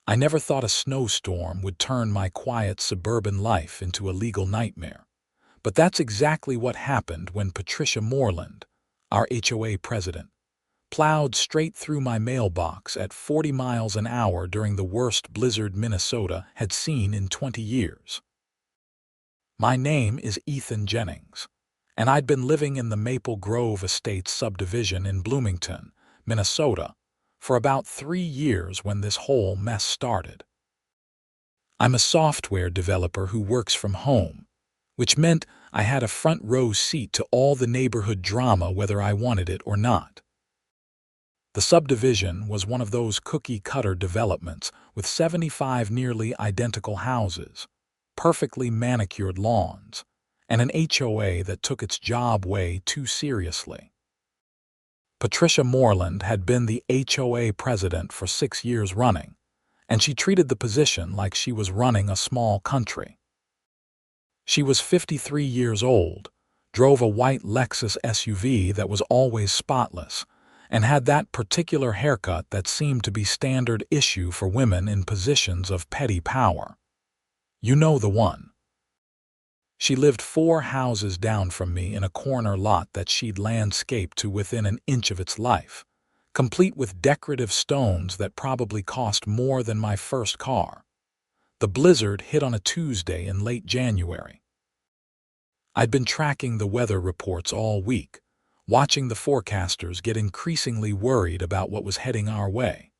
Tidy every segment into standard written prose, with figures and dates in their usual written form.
I never thought a snowstorm would turn my quiet suburban life into a legal nightmare. But that's exactly what happened when Patricia Moreland, our HOA president, plowed straight through my mailbox at 40 miles an hour during the worst blizzard Minnesota had seen in 20 years. My name is Jennings, and I'd been living in the Maple Grove Estates subdivision in Bloomington, Minnesota, for about 3 years when this whole mess started. I'm a software developer who works from home, which meant I had a front row seat to all the neighborhood drama whether I wanted it or not. The subdivision was one of those cookie-cutter developments with 75 nearly identical houses, perfectly manicured lawns, and an HOA that took its job way too seriously. Patricia Moreland had been the HOA president for 6 years running, and she treated the position like she was running a small country. She was 53 years old, drove a white Lexus SUV that was always spotless, and had that particular haircut that seemed to be standard issue for women in positions of petty power. You know the one. She lived 4 houses down from me in a corner lot that she'd landscaped to within an inch of its life, complete with decorative stones that probably cost more than my first car. The blizzard hit on a Tuesday in late January. I'd been tracking the weather reports all week, watching the forecasters get increasingly worried about what was heading our way.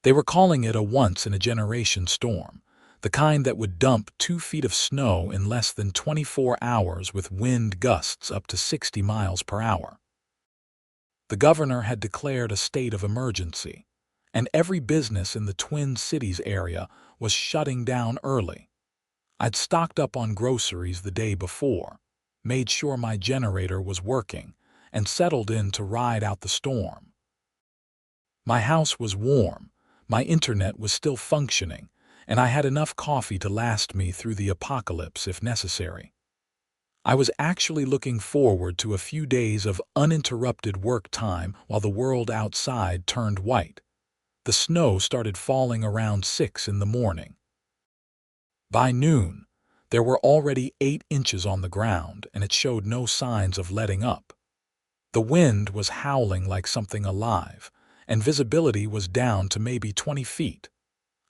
They were calling it a once-in-a-generation storm, the kind that would dump 2 feet of snow in less than 24 hours with wind gusts up to 60 miles per hour. The governor had declared a state of emergency, and every business in the Twin Cities area was shutting down early. I'd stocked up on groceries the day before, made sure my generator was working, and settled in to ride out the storm. My house was warm, my internet was still functioning, and I had enough coffee to last me through the apocalypse if necessary. I was actually looking forward to a few days of uninterrupted work time while the world outside turned white. The snow started falling around 6 in the morning. By noon, there were already 8 inches on the ground, and it showed no signs of letting up. The wind was howling like something alive, and visibility was down to maybe 20 feet.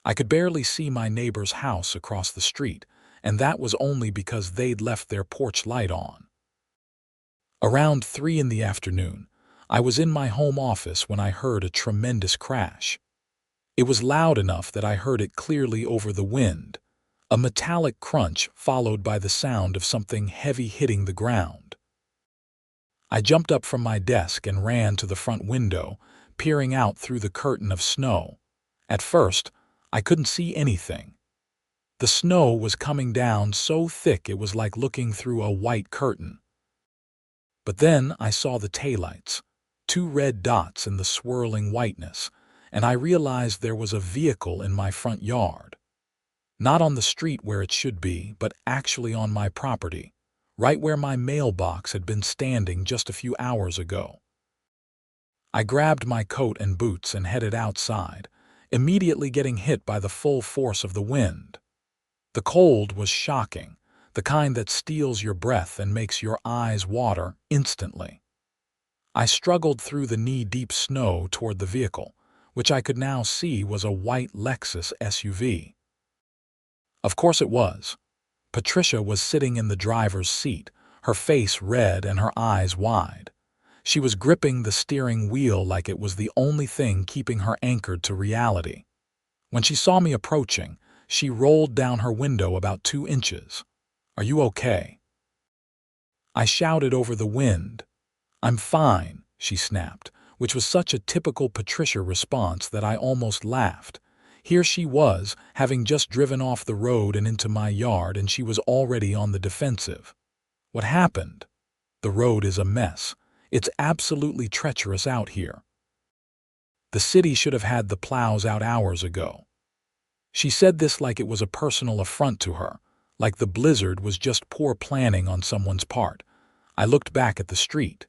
I could barely see my neighbor's house across the street, and that was only because they'd left their porch light on. Around 3 in the afternoon, I was in my home office when I heard a tremendous crash. It was loud enough that I heard it clearly over the wind, a metallic crunch followed by the sound of something heavy hitting the ground. I jumped up from my desk and ran to the front window, peering out through the curtain of snow. At first, I couldn't see anything. The snow was coming down so thick it was like looking through a white curtain. But then I saw the taillights, 2 red dots in the swirling whiteness, and I realized there was a vehicle in my front yard. Not on the street where it should be, but actually on my property, right where my mailbox had been standing just a few hours ago. I grabbed my coat and boots and headed outside, immediately getting hit by the full force of the wind. The cold was shocking, the kind that steals your breath and makes your eyes water instantly. I struggled through the knee-deep snow toward the vehicle, which I could now see was a white Lexus SUV. Of course it was. Patricia was sitting in the driver's seat, her face red and her eyes wide. She was gripping the steering wheel like it was the only thing keeping her anchored to reality. When she saw me approaching, she rolled down her window about 2 inches. "Are you okay?" I shouted over the wind. "I'm fine," she snapped, which was such a typical Patricia response that I almost laughed. Here she was, having just driven off the road and into my yard, and she was already on the defensive. "What happened?" "The road is a mess. It's absolutely treacherous out here. The city should have had the plows out hours ago." She said this like it was a personal affront to her, like the blizzard was just poor planning on someone's part. I looked back at the street.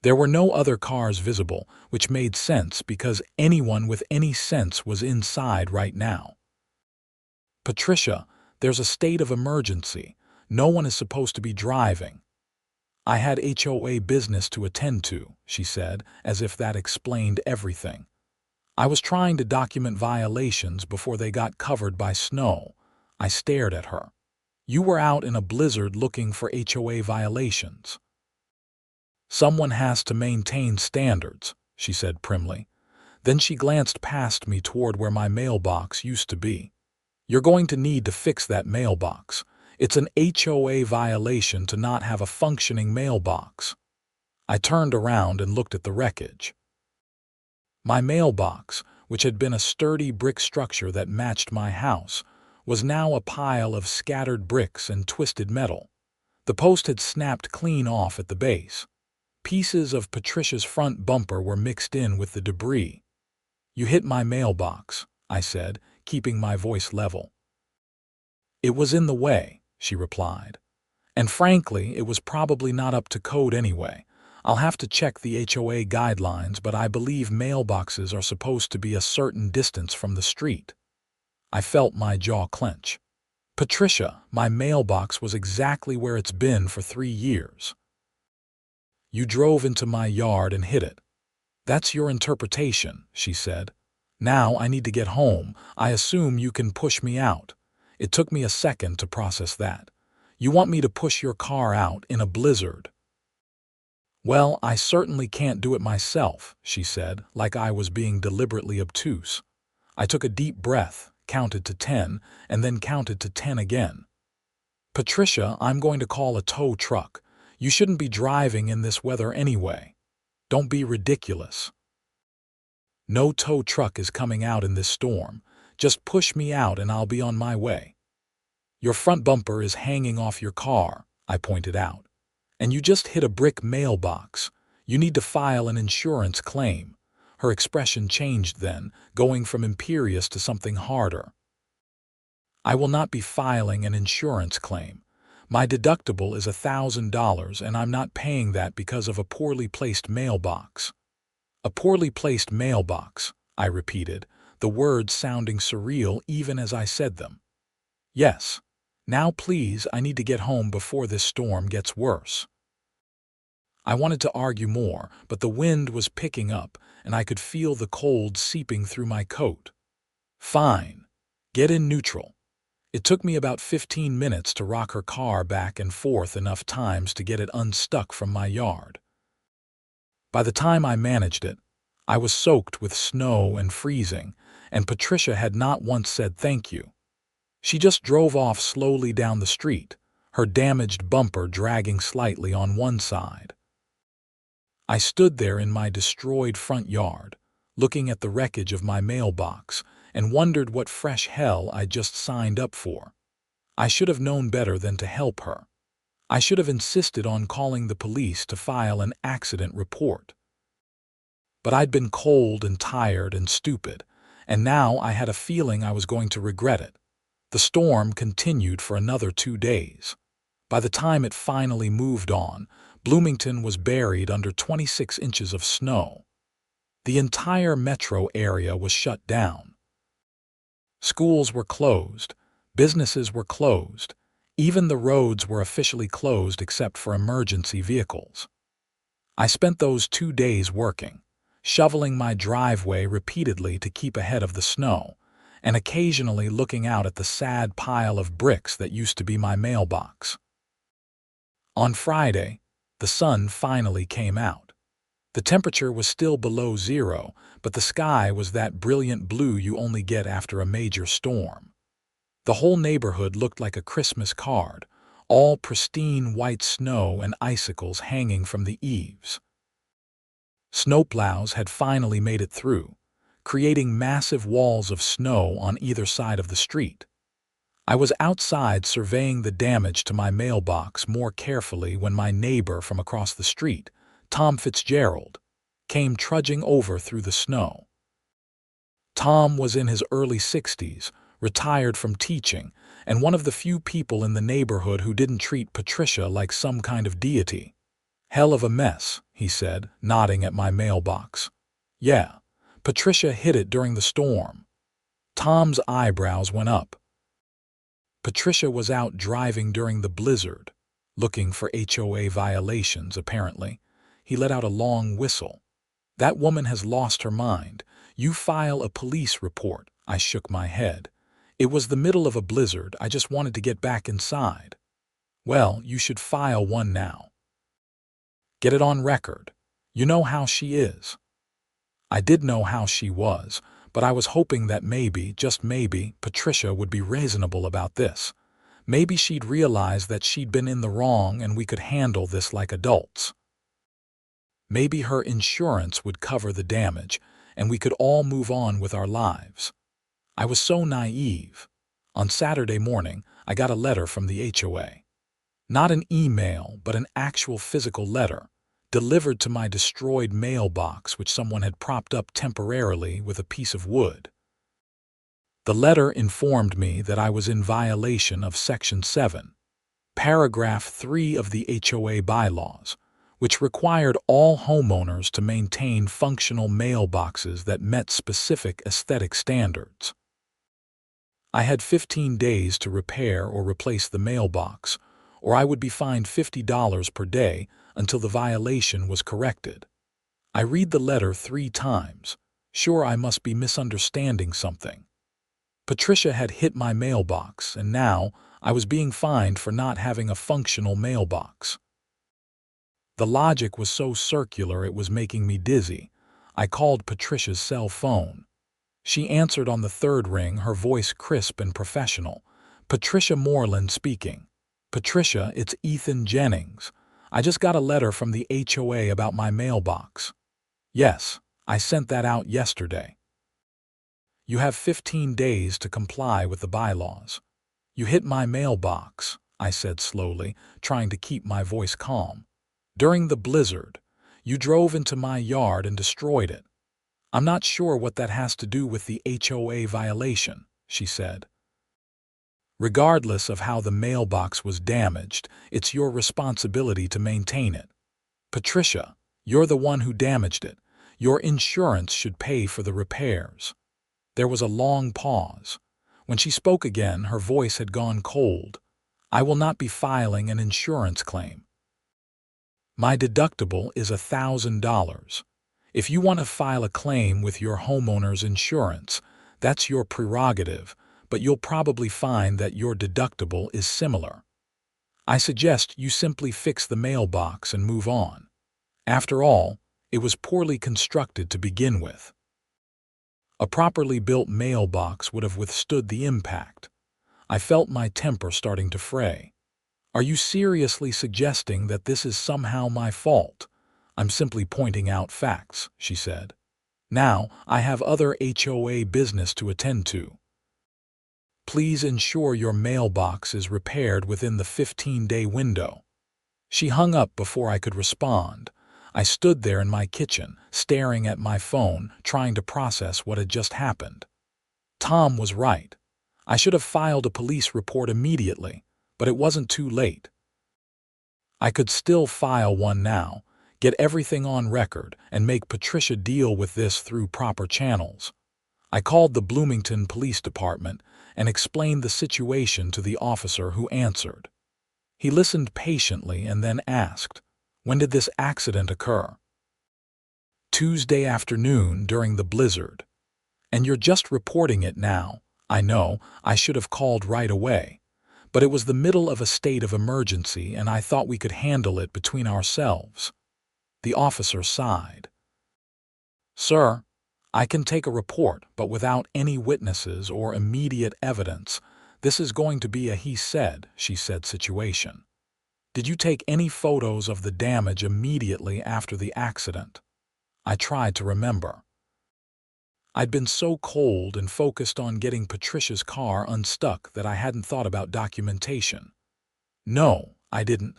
There were no other cars visible, which made sense because anyone with any sense was inside right now. "Patricia, there's a state of emergency. No one is supposed to be driving." "I had HOA business to attend to," she said, as if that explained everything. "I was trying to document violations before they got covered by snow." I stared at her. "You were out in a blizzard looking for HOA violations." "Someone has to maintain standards," she said primly. Then she glanced past me toward where my mailbox used to be. "You're going to need to fix that mailbox. It's an HOA violation to not have a functioning mailbox." I turned around and looked at the wreckage. My mailbox, which had been a sturdy brick structure that matched my house, was now a pile of scattered bricks and twisted metal. The post had snapped clean off at the base. Pieces of Patricia's front bumper were mixed in with the debris. "You hit my mailbox," I said, keeping my voice level. "It was in the way," she replied. "And frankly, it was probably not up to code anyway. I'll have to check the HOA guidelines, but I believe mailboxes are supposed to be a certain distance from the street." I felt my jaw clench. "Patricia, my mailbox was exactly where it's been for 3 years. You drove into my yard and hit it." "That's your interpretation," she said. "Now I need to get home. I assume you can push me out." It took me a second to process that. "You want me to push your car out in a blizzard?" "Well, I certainly can't do it myself," she said, like I was being deliberately obtuse. I took a deep breath, counted to 10, and then counted to 10 again. "Patricia, I'm going to call a tow truck. You shouldn't be driving in this weather anyway. Don't be ridiculous." "No tow truck is coming out in this storm. Just push me out and I'll be on my way." "Your front bumper is hanging off your car," I pointed out. "And you just hit a brick mailbox. You need to file an insurance claim." Her expression changed then, going from imperious to something harder. "I will not be filing an insurance claim. My deductible is $1,000 and I'm not paying that because of a poorly placed mailbox." "A poorly placed mailbox," I repeated, the words sounding surreal even as I said them. "Yes. Now please, I need to get home before this storm gets worse." I wanted to argue more, but the wind was picking up and I could feel the cold seeping through my coat. "Fine. Get in neutral." It took me about 15 minutes to rock her car back and forth enough times to get it unstuck from my yard. By the time I managed it, I was soaked with snow and freezing, and Patricia had not once said thank you. She just drove off slowly down the street, her damaged bumper dragging slightly on one side. I stood there in my destroyed front yard, looking at the wreckage of my mailbox, and wondered what fresh hell I'd just signed up for. I should have known better than to help her. I should have insisted on calling the police to file an accident report. But I'd been cold and tired and stupid, and now I had a feeling I was going to regret it. The storm continued for another 2 days. By the time it finally moved on, Bloomington was buried under 26 inches of snow. The entire metro area was shut down. Schools were closed, businesses were closed, even the roads were officially closed except for emergency vehicles. I spent those 2 days working, shoveling my driveway repeatedly to keep ahead of the snow, and occasionally looking out at the sad pile of bricks that used to be my mailbox. On Friday, the sun finally came out. The temperature was still below zero, but the sky was that brilliant blue you only get after a major storm. The whole neighborhood looked like a Christmas card, all pristine white snow and icicles hanging from the eaves. Snowplows had finally made it through, creating massive walls of snow on either side of the street. I was outside surveying the damage to my mailbox more carefully when my neighbor from across the street, Tom Fitzgerald, came trudging over through the snow. Tom was in his early 60s, retired from teaching, and one of the few people in the neighborhood who didn't treat Patricia like some kind of deity. Hell of a mess, he said, nodding at my mailbox. Yeah, Patricia hit it during the storm. Tom's eyebrows went up. Patricia was out driving during the blizzard, looking for HOA violations, apparently. He let out a long whistle. That woman has lost her mind. You file a police report. I shook my head. It was the middle of a blizzard. I just wanted to get back inside. Well, you should file one now. Get it on record. You know how she is. I did know how she was, but I was hoping that maybe, just maybe, Patricia would be reasonable about this. Maybe she'd realize that she'd been in the wrong and we could handle this like adults. Maybe her insurance would cover the damage and we could all move on with our lives. I was so naive. On Saturday morning, I got a letter from the HOA. Not an email, but an actual physical letter, delivered to my destroyed mailbox which someone had propped up temporarily with a piece of wood. The letter informed me that I was in violation of Section 7, Paragraph 3 of the HOA bylaws, which required all homeowners to maintain functional mailboxes that met specific aesthetic standards. I had 15 days to repair or replace the mailbox, or I would be fined $50 per day until the violation was corrected. I read the letter 3 times, sure I must be misunderstanding something. Patricia had hit my mailbox, and now I was being fined for not having a functional mailbox. The logic was so circular it was making me dizzy. I called Patricia's cell phone. She answered on the 3rd ring, her voice crisp and professional. Patricia Moreland speaking. Patricia, it's Ethan Jennings. I just got a letter from the HOA about my mailbox. Yes, I sent that out yesterday. You have 15 days to comply with the bylaws. You hit my mailbox, I said slowly, trying to keep my voice calm. During the blizzard, you drove into my yard and destroyed it. I'm not sure what that has to do with the HOA violation, she said. Regardless of how the mailbox was damaged, it's your responsibility to maintain it. Patricia, you're the one who damaged it. Your insurance should pay for the repairs. There was a long pause. When she spoke again, her voice had gone cold. I will not be filing an insurance claim. My deductible is $1,000. If you want to file a claim with your homeowner's insurance, that's your prerogative, but you'll probably find that your deductible is similar. I suggest you simply fix the mailbox and move on. After all, it was poorly constructed to begin with. A properly built mailbox would have withstood the impact. I felt my temper starting to fray. Are you seriously suggesting that this is somehow my fault? I'm simply pointing out facts, she said. Now, I have other HOA business to attend to. Please ensure your mailbox is repaired within the 15-day window. She hung up before I could respond. I stood there in my kitchen, staring at my phone, trying to process what had just happened. Tom was right. I should have filed a police report immediately, but it wasn't too late. I could still file one now, get everything on record, and make Patricia deal with this through proper channels. I called the Bloomington Police Department and explained the situation to the officer who answered. He listened patiently and then asked, "When did this accident occur?" "Tuesday afternoon during the blizzard." "And you're just reporting it now." "I know, I should have called right away. But it was the middle of a state of emergency and I thought we could handle it between ourselves." The officer sighed. "Sir, I can take a report, but without any witnesses or immediate evidence, this is going to be a he said, she said situation. Did you take any photos of the damage immediately after the accident?" I tried to remember. I'd been so cold and focused on getting Patricia's car unstuck that I hadn't thought about documentation. "No, I didn't."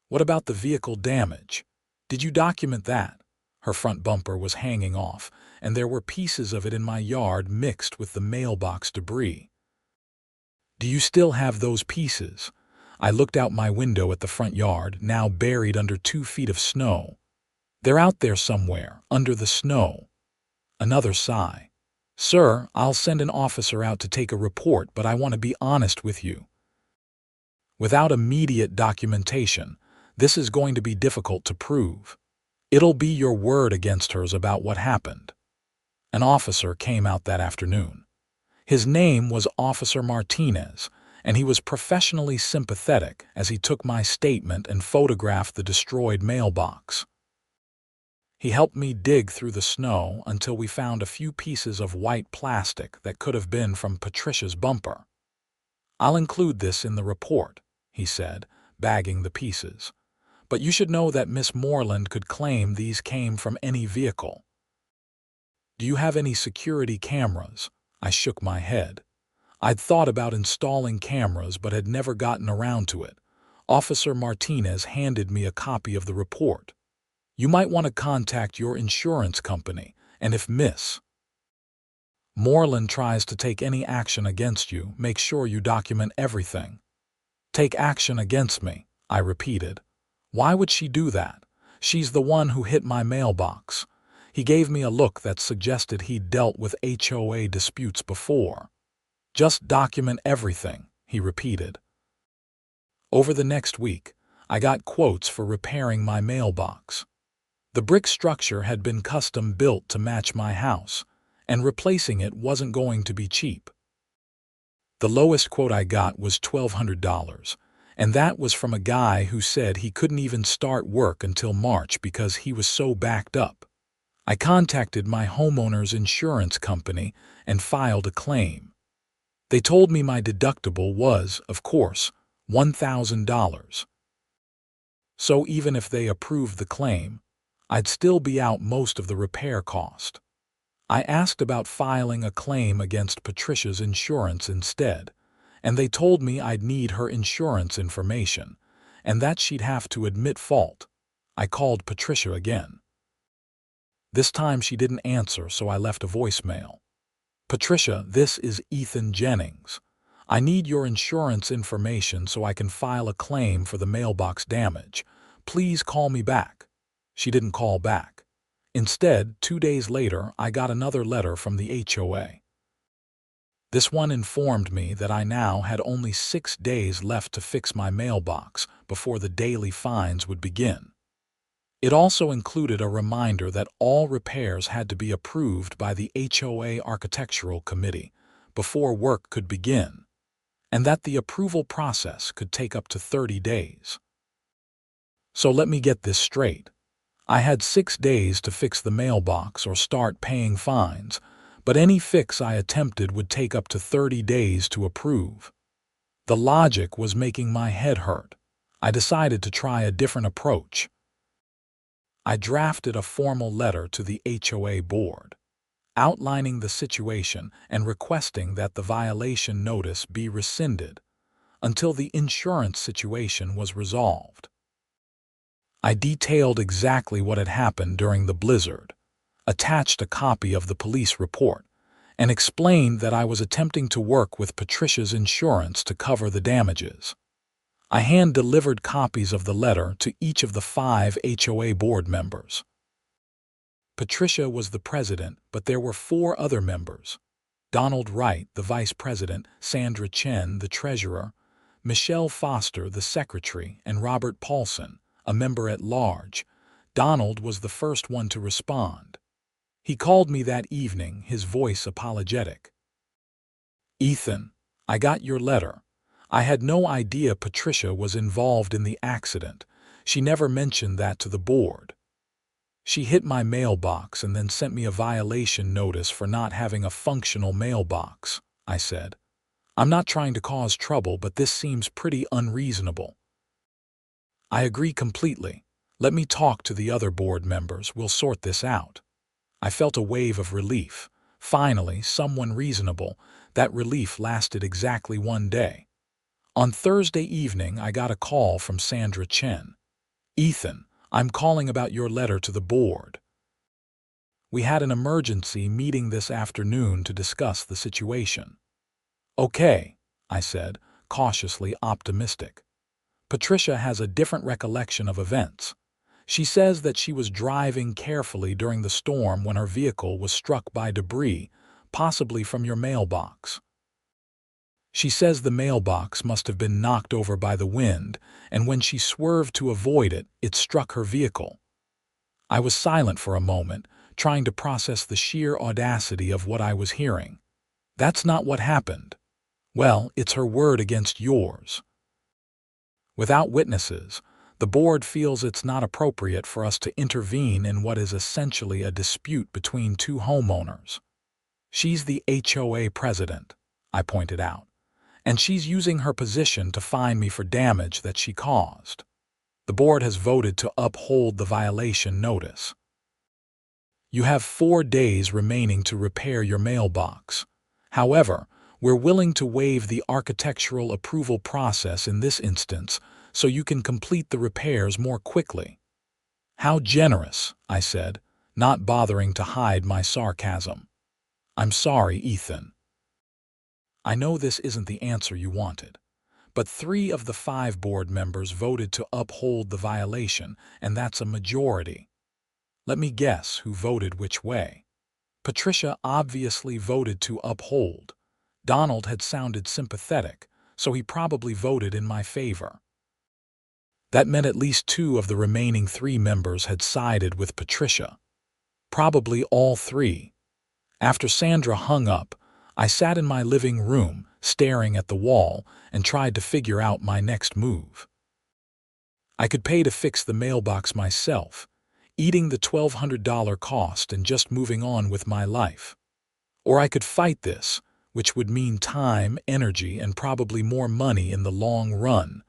"What about the vehicle damage? Did you document that?" Her front bumper was hanging off, and there were pieces of it in my yard mixed with the mailbox debris. "Do you still have those pieces?" I looked out my window at the front yard, now buried under 2 feet of snow. They're out there somewhere, under the snow. Another sigh. Sir, I'll send an officer out to take a report, but I want to be honest with you. Without immediate documentation, this is going to be difficult to prove. It'll be your word against hers about what happened. An officer came out that afternoon. His name was Officer Martinez, and he was professionally sympathetic as he took my statement and photographed the destroyed mailbox. He helped me dig through the snow until we found a few pieces of white plastic that could have been from Patricia's bumper. I'll include this in the report, he said, bagging the pieces. But you should know that Miss Moreland could claim these came from any vehicle. Do you have any security cameras? I shook my head. I'd thought about installing cameras but had never gotten around to it. Officer Martinez handed me a copy of the report. You might want to contact your insurance company, and if Miss Moreland tries to take any action against you, make sure you document everything. Take action against me, I repeated. Why would she do that? She's the one who hit my mailbox. He gave me a look that suggested he'd dealt with HOA disputes before. Just document everything, he repeated. Over the next week, I got quotes for repairing my mailbox. The brick structure had been custom built to match my house, and replacing it wasn't going to be cheap. The lowest quote I got was $1,200, and that was from a guy who said he couldn't even start work until March because he was so backed up. I contacted my homeowner's insurance company and filed a claim. They told me my deductible was, of course, $1,000. So even if they approved the claim, I'd still be out most of the repair cost. I asked about filing a claim against Patricia's insurance instead, and they told me I'd need her insurance information, and that she'd have to admit fault. I called Patricia again. This time she didn't answer, so I left a voicemail. Patricia, this is Ethan Jennings. I need your insurance information so I can file a claim for the mailbox damage. Please call me back. She didn't call back. Instead, 2 days later, I got another letter from the HOA. This one informed me that I now had only 6 days left to fix my mailbox before the daily fines would begin. It also included a reminder that all repairs had to be approved by the HOA Architectural Committee before work could begin, and that the approval process could take up to 30 days. So let me get this straight. I had 6 days to fix the mailbox or start paying fines, but any fix I attempted would take up to 30 days to approve. The logic was making my head hurt. I decided to try a different approach. I drafted a formal letter to the HOA board, outlining the situation and requesting that the violation notice be rescinded until the insurance situation was resolved. I detailed exactly what had happened during the blizzard, attached a copy of the police report, and explained that I was attempting to work with Patricia's insurance to cover the damages. I hand-delivered copies of the letter to each of the 5 HOA board members. Patricia was the president, but there were 4 other members: Donald Wright, the vice president, Sandra Chen, the treasurer, Michelle Foster, the secretary, and Robert Paulson, a member-at-large. Donald was the first one to respond. He called me that evening, his voice apologetic. Ethan, I got your letter. I had no idea Patricia was involved in the accident. She never mentioned that to the board. She hit my mailbox and then sent me a violation notice for not having a functional mailbox, I said. I'm not trying to cause trouble, but this seems pretty unreasonable. I agree completely. Let me talk to the other board members. We'll sort this out. I felt a wave of relief. Finally, someone reasonable. That relief lasted exactly 1 day. On Thursday evening, I got a call from Sandra Chen. Ethan, I'm calling about your letter to the board. We had an emergency meeting this afternoon to discuss the situation. Okay, I said, cautiously optimistic. Patricia has a different recollection of events. She says that she was driving carefully during the storm when her vehicle was struck by debris, possibly from your mailbox. She says the mailbox must have been knocked over by the wind, and when she swerved to avoid it, it struck her vehicle. I was silent for a moment, trying to process the sheer audacity of what I was hearing. That's not what happened. Well, it's her word against yours. Without witnesses, the board feels it's not appropriate for us to intervene in what is essentially a dispute between two homeowners. She's the HOA president, I pointed out, and she's using her position to fine me for damage that she caused. The board has voted to uphold the violation notice. You have 4 days remaining to repair your mailbox. However, we're willing to waive the architectural approval process in this instance so you can complete the repairs more quickly. How generous, I said, not bothering to hide my sarcasm. I'm sorry, Ethan. I know this isn't the answer you wanted, but 3 of the 5 board members voted to uphold the violation, and that's a majority. Let me guess who voted which way. Patricia obviously voted to uphold. Donald had sounded sympathetic, so he probably voted in my favor. That meant at least 2 of the remaining 3 members had sided with Patricia. Probably all 3. After Sandra hung up, I sat in my living room, staring at the wall, and tried to figure out my next move. I could pay to fix the mailbox myself, eating the $1,200 cost and just moving on with my life. Or I could fight this, which would mean time, energy, and probably more money in the long run.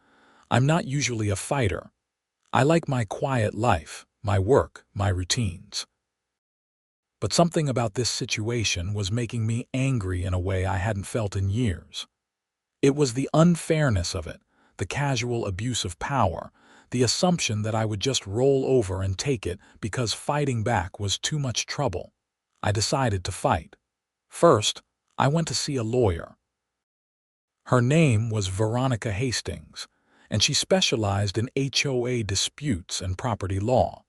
I'm not usually a fighter. I like my quiet life, my work, my routines. But something about this situation was making me angry in a way I hadn't felt in years. It was the unfairness of it, the casual abuse of power, the assumption that I would just roll over and take it because fighting back was too much trouble. I decided to fight. First, I went to see a lawyer. Her name was Veronica Hastings, and she specialized in HOA disputes and property law.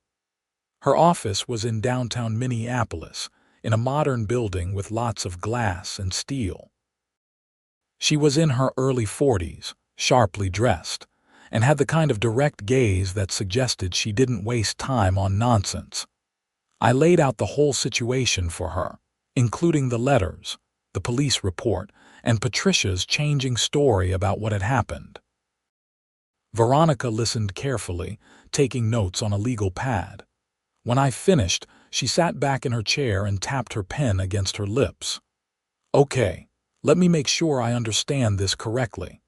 Her office was in downtown Minneapolis, in a modern building with lots of glass and steel. She was in her early 40s, sharply dressed, and had the kind of direct gaze that suggested she didn't waste time on nonsense. I laid out the whole situation for her, including the letters, the police report, and Patricia's changing story about what had happened. Veronica listened carefully, taking notes on a legal pad. When I finished, she sat back in her chair and tapped her pen against her lips. Okay, let me make sure I understand this correctly.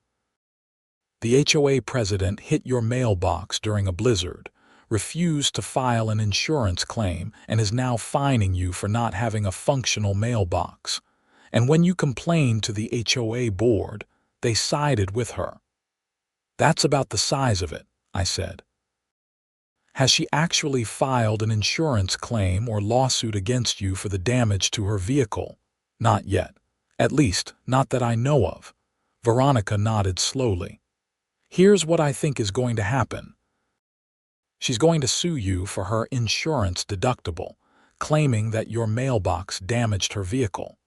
The HOA president hit your mailbox during a blizzard, refused to file an insurance claim, and is now fining you for not having a functional mailbox. And when you complained to the HOA board, they sided with her. That's about the size of it, I said. Has she actually filed an insurance claim or lawsuit against you for the damage to her vehicle? Not yet. At least, not that I know of. Veronica nodded slowly. Here's what I think is going to happen. She's going to sue you for her insurance deductible, claiming that your mailbox damaged her vehicle.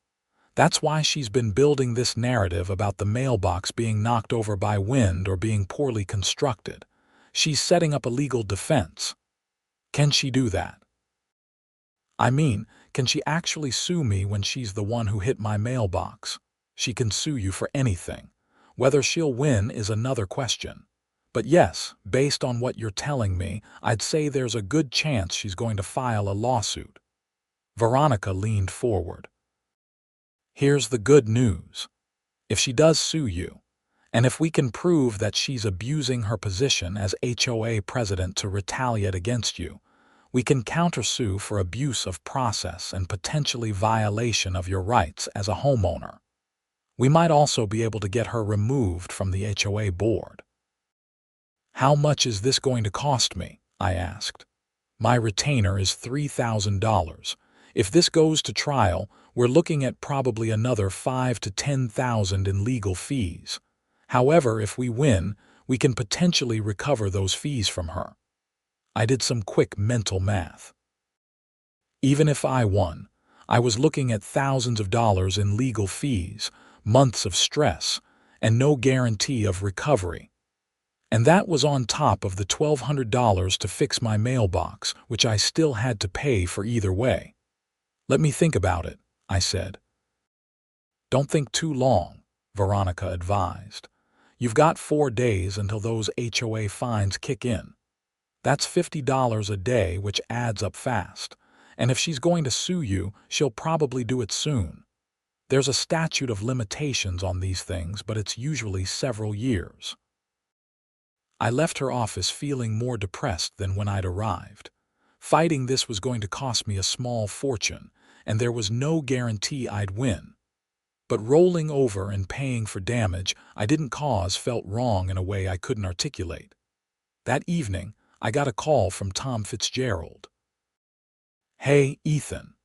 That's why she's been building this narrative about the mailbox being knocked over by wind or being poorly constructed. She's setting up a legal defense. Can she do that? I mean, can she actually sue me when she's the one who hit my mailbox? She can sue you for anything. Whether she'll win is another question. But yes, based on what you're telling me, I'd say there's a good chance she's going to file a lawsuit. Veronica leaned forward. Here's the good news. If she does sue you, and if we can prove that she's abusing her position as HOA president to retaliate against you, we can countersue for abuse of process and potentially violation of your rights as a homeowner. We might also be able to get her removed from the HOA board. How much is this going to cost me? I asked. My retainer is $3,000. If this goes to trial, we're looking at probably another $5,000 to $10,000 in legal fees. However, if we win, we can potentially recover those fees from her. I did some quick mental math. Even if I won, I was looking at thousands of dollars in legal fees, months of stress, and no guarantee of recovery. And that was on top of the $1,200 to fix my mailbox, which I still had to pay for either way. "Let me think about it," I said. "Don't think too long," Veronica advised. "You've got 4 days until those HOA fines kick in. That's $50 a day, which adds up fast. And if she's going to sue you, she'll probably do it soon. There's a statute of limitations on these things, but it's usually several years." I left her office feeling more depressed than when I'd arrived. Fighting this was going to cost me a small fortune, and there was no guarantee I'd win. But rolling over and paying for damage I didn't cause felt wrong in a way I couldn't articulate. That evening, I got a call from Tom Fitzgerald. "Hey, Ethan.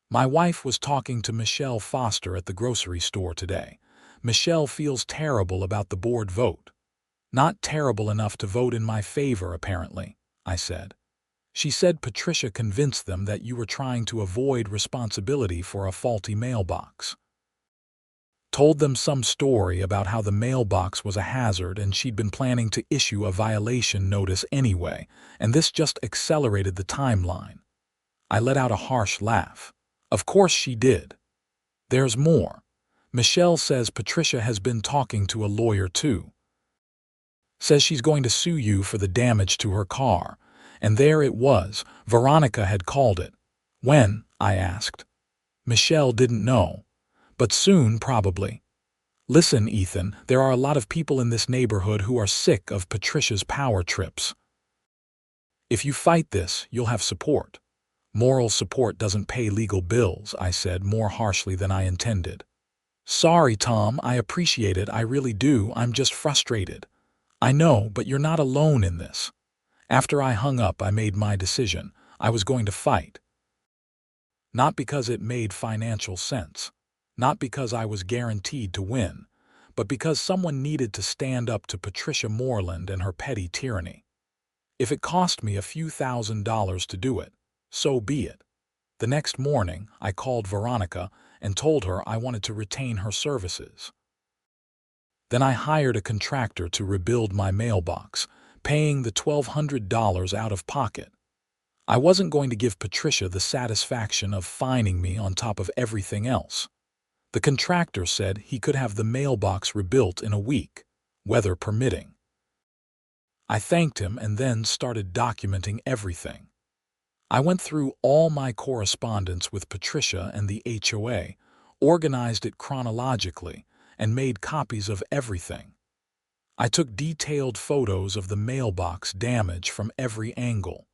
My wife was talking to Michelle Foster at the grocery store today. Michelle feels terrible about the board vote. Not terrible enough to vote in my favor, apparently," I said. "She said Patricia convinced them that you were trying to avoid responsibility for a faulty mailbox. Told them some story about how the mailbox was a hazard and she'd been planning to issue a violation notice anyway, and this just accelerated the timeline." I let out a harsh laugh. "Of course she did. There's more. Michelle says Patricia has been talking to a lawyer too. Says she's going to sue you for the damage to her car." And there it was. Veronica had called it. "When?" I asked. Michelle didn't know. "But soon, probably. Listen, Ethan, there are a lot of people in this neighborhood who are sick of Patricia's power trips. If you fight this, you'll have support." "Moral support doesn't pay legal bills," I said more harshly than I intended. "Sorry, Tom, I appreciate it, I really do, I'm just frustrated." "I know, but you're not alone in this." After I hung up, I made my decision. I was going to fight. Not because it made financial sense. Not because I was guaranteed to win. But because someone needed to stand up to Patricia Moreland and her petty tyranny. If it cost me a few $1,000s to do it, so be it. The next morning, I called Veronica and told her I wanted to retain her services. Then I hired a contractor to rebuild my mailbox, paying the $1,200 out of pocket. I wasn't going to give Patricia the satisfaction of fining me on top of everything else. The contractor said he could have the mailbox rebuilt in a week, weather permitting. I thanked him and then started documenting everything. I went through all my correspondence with Patricia and the HOA, organized it chronologically, and made copies of everything. I took detailed photos of the mailbox damage from every angle.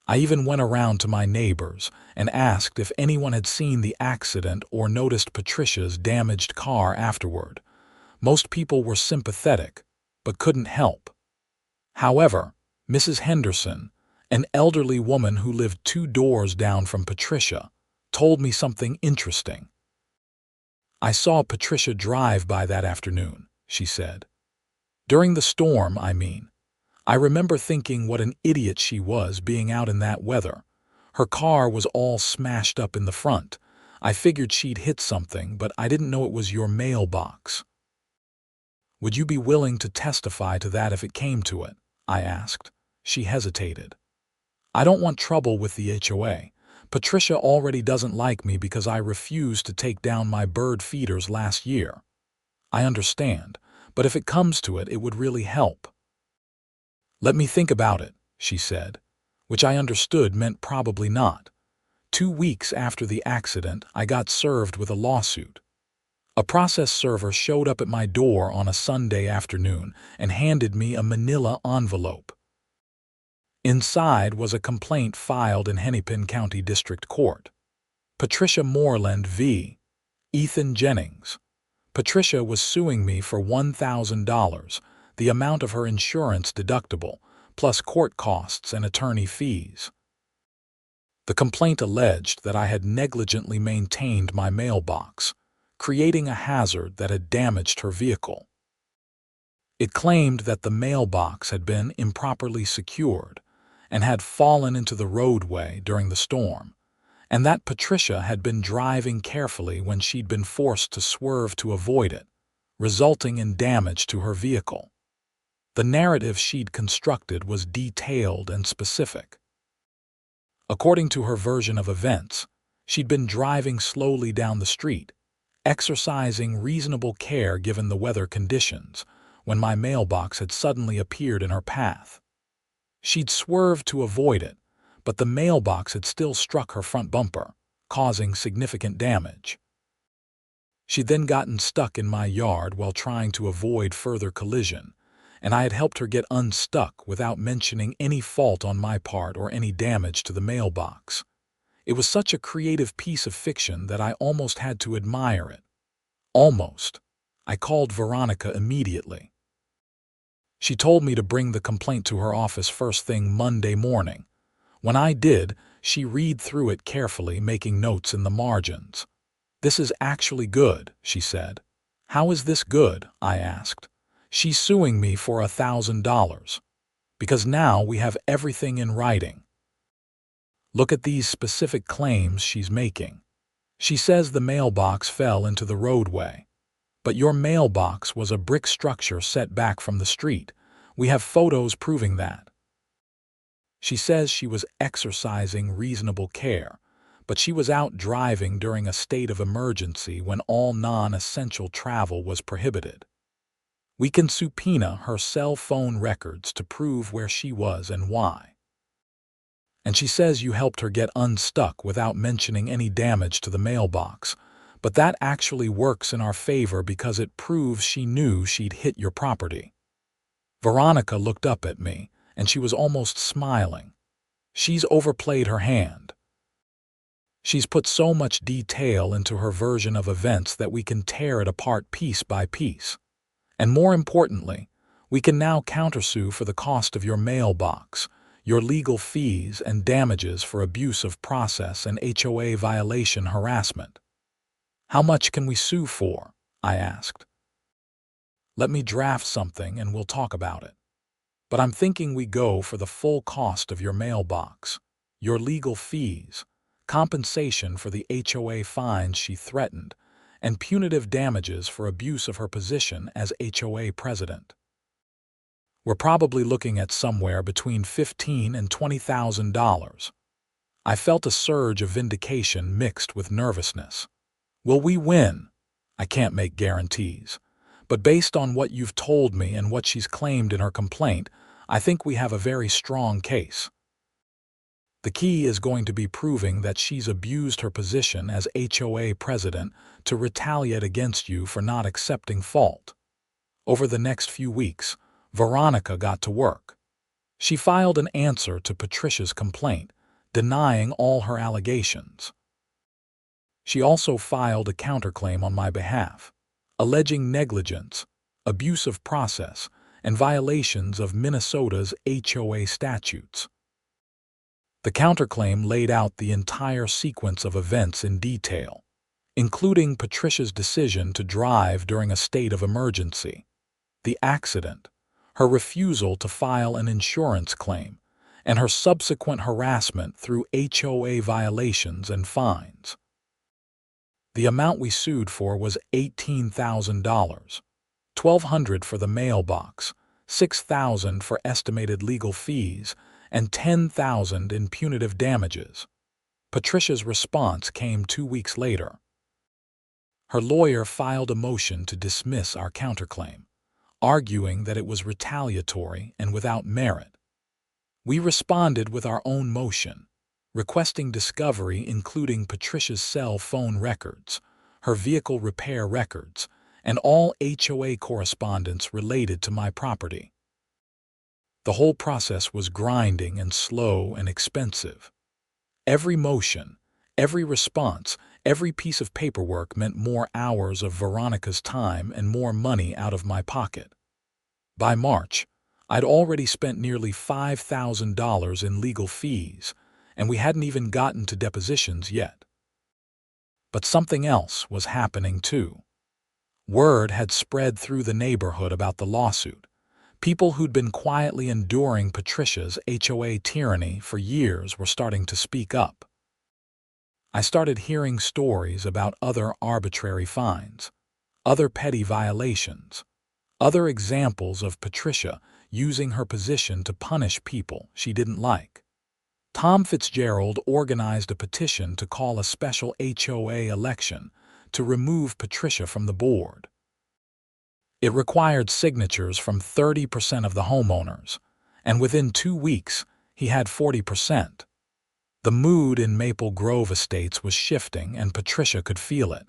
I even went around to my neighbors and asked if anyone had seen the accident or noticed Patricia's damaged car afterward. Most people were sympathetic, but couldn't help. However, Mrs. Henderson, an elderly woman who lived 2 doors down from Patricia, told me something interesting. "I saw Patricia drive by that afternoon," she said. "During the storm, I mean. I remember thinking what an idiot she was being out in that weather. Her car was all smashed up in the front. I figured she'd hit something, but I didn't know it was your mailbox." "Would you be willing to testify to that if it came to it?" I asked. She hesitated. "I don't want trouble with the HOA. Patricia already doesn't like me because I refused to take down my bird feeders last year." "I understand, but if it comes to it, it would really help." "Let me think about it," she said, which I understood meant probably not. 2 weeks after the accident, I got served with a lawsuit. A process server showed up at my door on a Sunday afternoon and handed me a manila envelope. Inside was a complaint filed in Hennepin County District Court. Patricia Moreland v. Ethan Jennings. Patricia was suing me for $1,000, the amount of her insurance deductible, plus court costs and attorney fees. The complaint alleged that I had negligently maintained my mailbox, creating a hazard that had damaged her vehicle. It claimed that the mailbox had been improperly secured and had fallen into the roadway during the storm, and that Patricia had been driving carefully when she'd been forced to swerve to avoid it, resulting in damage to her vehicle. The narrative she'd constructed was detailed and specific. According to her version of events, she'd been driving slowly down the street, exercising reasonable care given the weather conditions, when my mailbox had suddenly appeared in her path. She'd swerved to avoid it, but the mailbox had still struck her front bumper, causing significant damage. She'd then gotten stuck in my yard while trying to avoid further collision, and I had helped her get unstuck without mentioning any fault on my part or any damage to the mailbox. It was such a creative piece of fiction that I almost had to admire it. Almost. I called Veronica immediately. She told me to bring the complaint to her office first thing Monday morning. When I did, she read through it carefully, making notes in the margins. "This is actually good," she said. "How is this good?" I asked. "She's suing me for $1,000. Because now we have everything in writing. Look at these specific claims she's making. She says the mailbox fell into the roadway. But your mailbox was a brick structure set back from the street. We have photos proving that. She says she was exercising reasonable care, but she was out driving during a state of emergency when all non-essential travel was prohibited. We can subpoena her cell phone records to prove where she was and why. And she says you helped her get unstuck without mentioning any damage to the mailbox. But that actually works in our favor because it proves she knew she'd hit your property." Veronica looked up at me, and she was almost smiling. She's overplayed her hand. She's put so much detail into her version of events that we can tear it apart piece by piece. And more importantly, we can now countersue for the cost of your mailbox, your legal fees and damages for abuse of process and HOA violation harassment. "How much can we sue for?" I asked. "Let me draft something and we'll talk about it. But I'm thinking we go for the full cost of your mailbox, your legal fees, compensation for the HOA fines she threatened, and punitive damages for abuse of her position as HOA president. We're probably looking at somewhere between $15,000 and $20,000. I felt a surge of vindication mixed with nervousness. Will we win? I can't make guarantees. But based on what you've told me and what she's claimed in her complaint, I think we have a very strong case. The key is going to be proving that she's abused her position as HOA president to retaliate against you for not accepting fault." Over the next few weeks, Veronica got to work. She filed an answer to Patricia's complaint, denying all her allegations. She also filed a counterclaim on my behalf, alleging negligence, abuse of process, and violations of Minnesota's HOA statutes. The counterclaim laid out the entire sequence of events in detail, including Patricia's decision to drive during a state of emergency, the accident, her refusal to file an insurance claim, and her subsequent harassment through HOA violations and fines. The amount we sued for was $18,000, $1,200 for the mailbox, $6,000 for estimated legal fees, and $10,000 in punitive damages. Patricia's response came 2 weeks later. Her lawyer filed a motion to dismiss our counterclaim, arguing that it was retaliatory and without merit. We responded with our own motion, requesting discovery including Patricia's cell phone records, her vehicle repair records, and all HOA correspondence related to my property. The whole process was grinding and slow and expensive. Every motion, every response, every piece of paperwork meant more hours of Veronica's time and more money out of my pocket. By March, I'd already spent nearly $5,000 in legal fees, and we hadn't even gotten to depositions yet. But something else was happening too. Word had spread through the neighborhood about the lawsuit, People who'd been quietly enduring Patricia's HOA tyranny for years were starting to speak up. I started hearing stories about other arbitrary fines, other petty violations, other examples of Patricia using her position to punish people she didn't like. Tom Fitzgerald organized a petition to call a special HOA election to remove Patricia from the board. It required signatures from 30% of the homeowners, and within 2 weeks, he had 40%. The mood in Maple Grove Estates was shifting, and Patricia could feel it.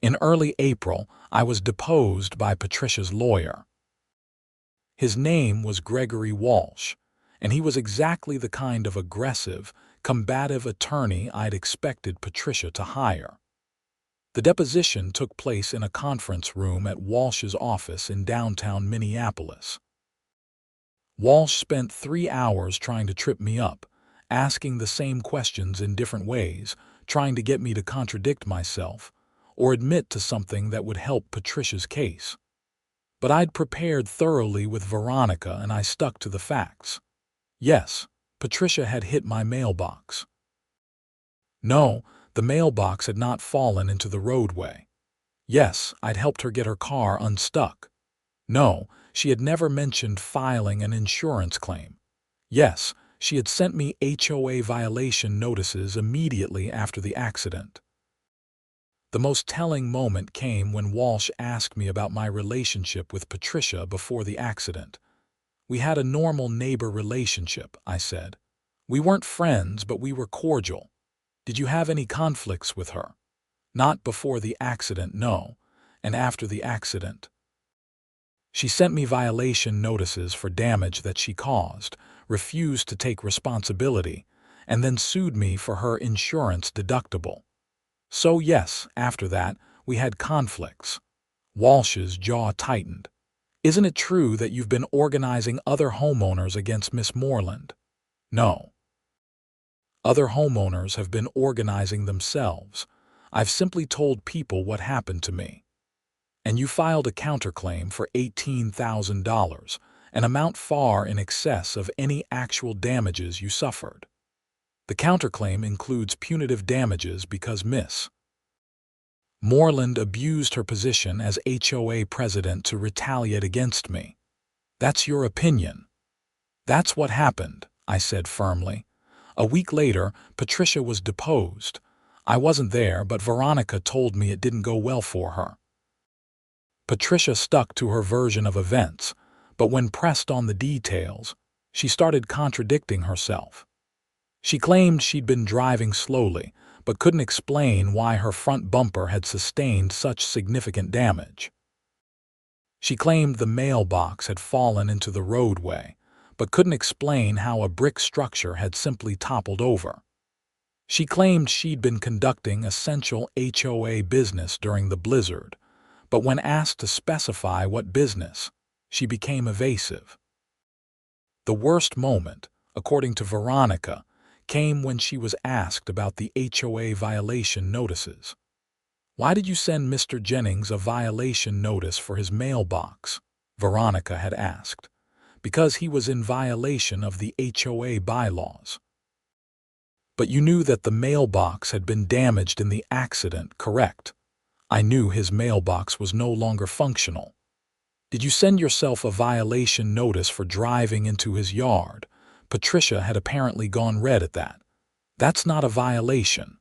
In early April, I was deposed by Patricia's lawyer. His name was Gregory Walsh, and he was exactly the kind of aggressive, combative attorney I'd expected Patricia to hire. The deposition took place in a conference room at Walsh's office in downtown Minneapolis. Walsh spent 3 hours trying to trip me up, asking the same questions in different ways, trying to get me to contradict myself or admit to something that would help Patricia's case. But I'd prepared thoroughly with Veronica, and I stuck to the facts. Yes, Patricia had hit my mailbox. No, the mailbox had not fallen into the roadway. Yes, I'd helped her get her car unstuck. No, she had never mentioned filing an insurance claim. Yes, she had sent me HOA violation notices immediately after the accident. The most telling moment came when Walsh asked me about my relationship with Patricia before the accident. We had a normal neighbor relationship, I said. We weren't friends, but we were cordial. Did you have any conflicts with her? Not before the accident, no. And after the accident? She sent me violation notices for damage that she caused, refused to take responsibility, and then sued me for her insurance deductible. So yes, after that, we had conflicts. Walsh's jaw tightened. Isn't it true that you've been organizing other homeowners against Miss Moreland? No. Other homeowners have been organizing themselves. I've simply told people what happened to me. And you filed a counterclaim for $18,000, an amount far in excess of any actual damages you suffered. The counterclaim includes punitive damages because Miss Moreland abused her position as HOA president to retaliate against me. That's your opinion. That's what happened, I said firmly. A week later, Patricia was deposed. I wasn't there, but Veronica told me it didn't go well for her. Patricia stuck to her version of events, but when pressed on the details, she started contradicting herself. She claimed she'd been driving slowly, but couldn't explain why her front bumper had sustained such significant damage. She claimed the mailbox had fallen into the roadway, but couldn't explain how a brick structure had simply toppled over. She claimed she'd been conducting essential HOA business during the blizzard, but when asked to specify what business, she became evasive. The worst moment, according to Veronica, came when she was asked about the HOA violation notices. Why did you send Mr. Jennings a violation notice for his mailbox? Veronica had asked. Because he was in violation of the HOA bylaws. But you knew that the mailbox had been damaged in the accident, correct? I knew his mailbox was no longer functional. Did you send yourself a violation notice for driving into his yard? Patricia had apparently gone red at that. That's not a violation.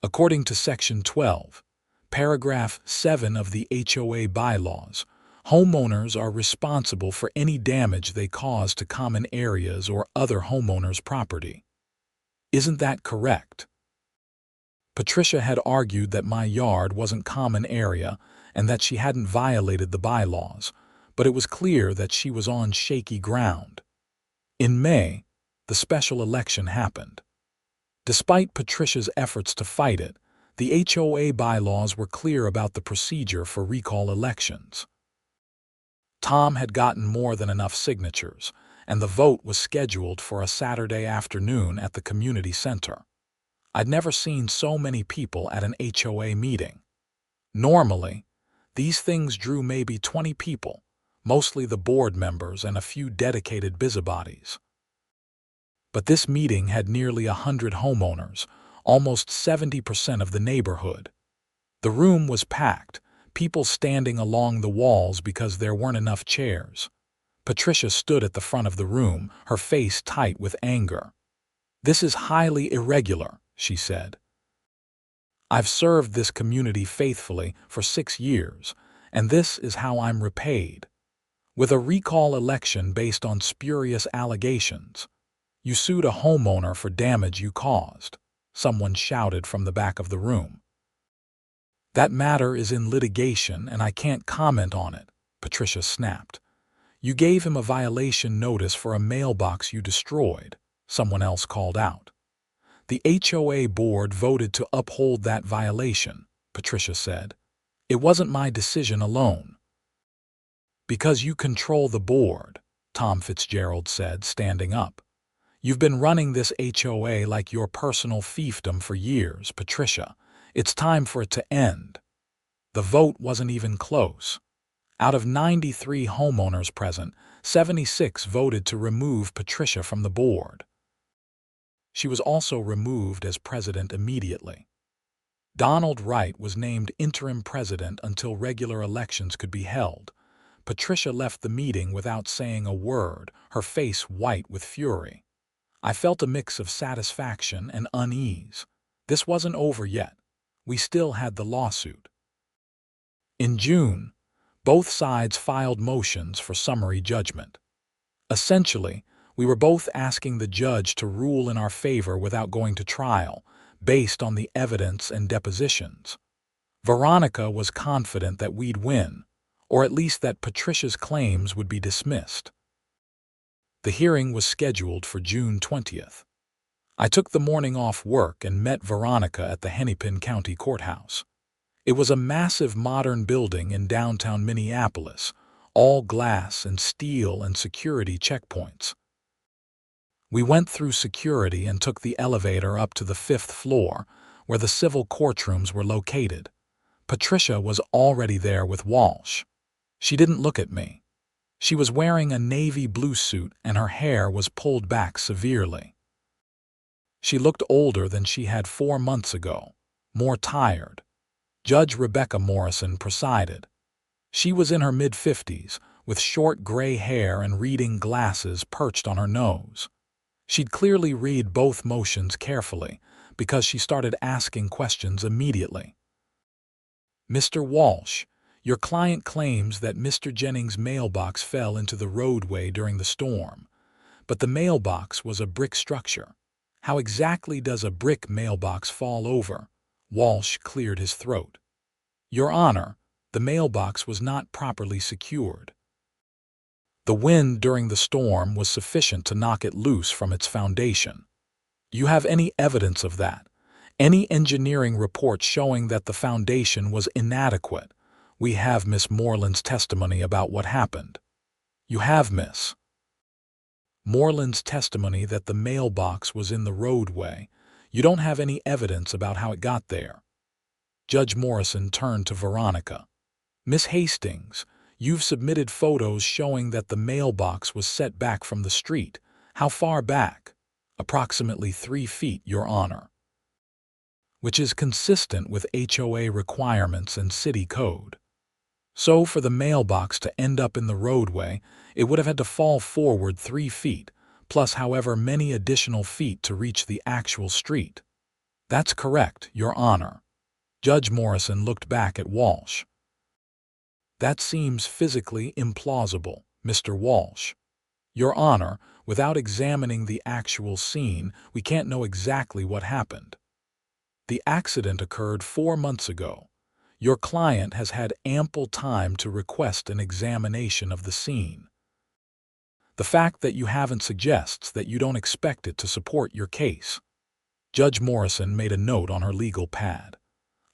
According to Section 12, Paragraph 7 of the HOA bylaws, homeowners are responsible for any damage they cause to common areas or other homeowners' property. Isn't that correct? Patricia had argued that my yard wasn't common area and that she hadn't violated the bylaws, but it was clear that she was on shaky ground. In May, the special election happened. Despite Patricia's efforts to fight it, the HOA bylaws were clear about the procedure for recall elections. Tom had gotten more than enough signatures, and the vote was scheduled for a Saturday afternoon at the community center. I'd never seen so many people at an HOA meeting. Normally, these things drew maybe 20 people, mostly the board members and a few dedicated busybodies. But this meeting had nearly 100 homeowners, almost 70% of the neighborhood. The room was packed, people standing along the walls because there weren't enough chairs. Patricia stood at the front of the room, her face tight with anger. "This is highly irregular," she said. "I've served this community faithfully for 6 years, and this is how I'm repaid. With a recall election based on spurious allegations. You sued a homeowner for damage you caused," someone shouted from the back of the room. "That matter is in litigation and I can't comment on it," Patricia snapped. "You gave him a violation notice for a mailbox you destroyed," someone else called out. "The HOA board voted to uphold that violation," Patricia said. "It wasn't my decision alone." "Because you control the board," Tom Fitzgerald said, standing up. "You've been running this HOA like your personal fiefdom for years, Patricia. It's time for it to end." The vote wasn't even close. Out of 93 homeowners present, 76 voted to remove Patricia from the board. She was also removed as president immediately. Donald Wright was named interim president until regular elections could be held. Patricia left the meeting without saying a word, her face white with fury. I felt a mix of satisfaction and unease. This wasn't over yet. We still had the lawsuit. In June, both sides filed motions for summary judgment. Essentially, we were both asking the judge to rule in our favor without going to trial, based on the evidence and depositions. Veronica was confident that we'd win, or at least that Patricia's claims would be dismissed. The hearing was scheduled for June 20th. I took the morning off work and met Veronica at the Hennepin County Courthouse. It was a massive modern building in downtown Minneapolis, all glass and steel and security checkpoints. We went through security and took the elevator up to the 5th floor, where the civil courtrooms were located. Patricia was already there with Walsh. She didn't look at me. She was wearing a navy blue suit and her hair was pulled back severely. She looked older than she had 4 months ago, more tired. Judge Rebecca Morrison presided. She was in her mid-50s, with short gray hair and reading glasses perched on her nose. She'd clearly read both motions carefully, because she started asking questions immediately. "Mr. Walsh, your client claims that Mr. Jennings' mailbox fell into the roadway during the storm, but the mailbox was a brick structure. How exactly does a brick mailbox fall over?" Walsh cleared his throat. "Your Honor, the mailbox was not properly secured. The wind during the storm was sufficient to knock it loose from its foundation. You have any evidence of that? Any engineering report showing that the foundation was inadequate? We have Miss Moreland's testimony about what happened." "You have, Miss Moreland's testimony that the mailbox was in the roadway. You don't have any evidence about how it got there." Judge Morrison turned to Veronica. "Miss Hastings, you've submitted photos showing that the mailbox was set back from the street. How far back?" "Approximately 3 feet, Your Honor." "Which is consistent with HOA requirements and city code. So for the mailbox to end up in the roadway, it would have had to fall forward 3 feet, plus however many additional feet to reach the actual street." "That's correct, Your Honor." Judge Morrison looked back at Walsh. "That seems physically implausible, Mr. Walsh. Your Honor, without examining the actual scene, we can't know exactly what happened. The accident occurred 4 months ago. Your client has had ample time to request an examination of the scene. The fact that you haven't suggests that you don't expect it to support your case." Judge Morrison made a note on her legal pad.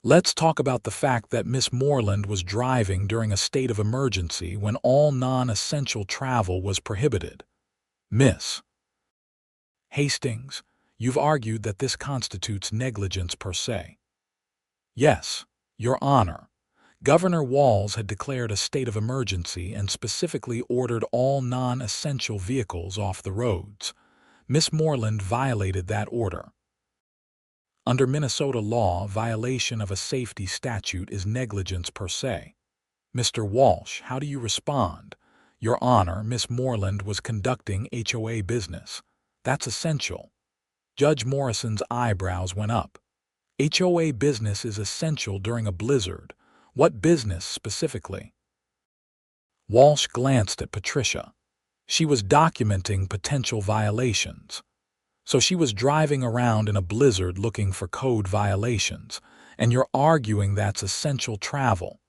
"Let's talk about the fact that Miss Moreland was driving during a state of emergency when all non-essential travel was prohibited. Miss Hastings, you've argued that this constitutes negligence per se." "Yes, Your Honor. Governor Walz had declared a state of emergency and specifically ordered all non-essential vehicles off the roads. Miss Moreland violated that order. Under Minnesota law, violation of a safety statute is negligence per se. Mr. Walsh, how do you respond? Your Honor, Miss Moreland was conducting HOA business. That's essential. Judge Morrison's eyebrows went up. HOA business is essential during a blizzard. What business specifically? Walsh glanced at Patricia. She was documenting potential violations. So she was driving around in a blizzard looking for code violations, and you're arguing that's essential travel.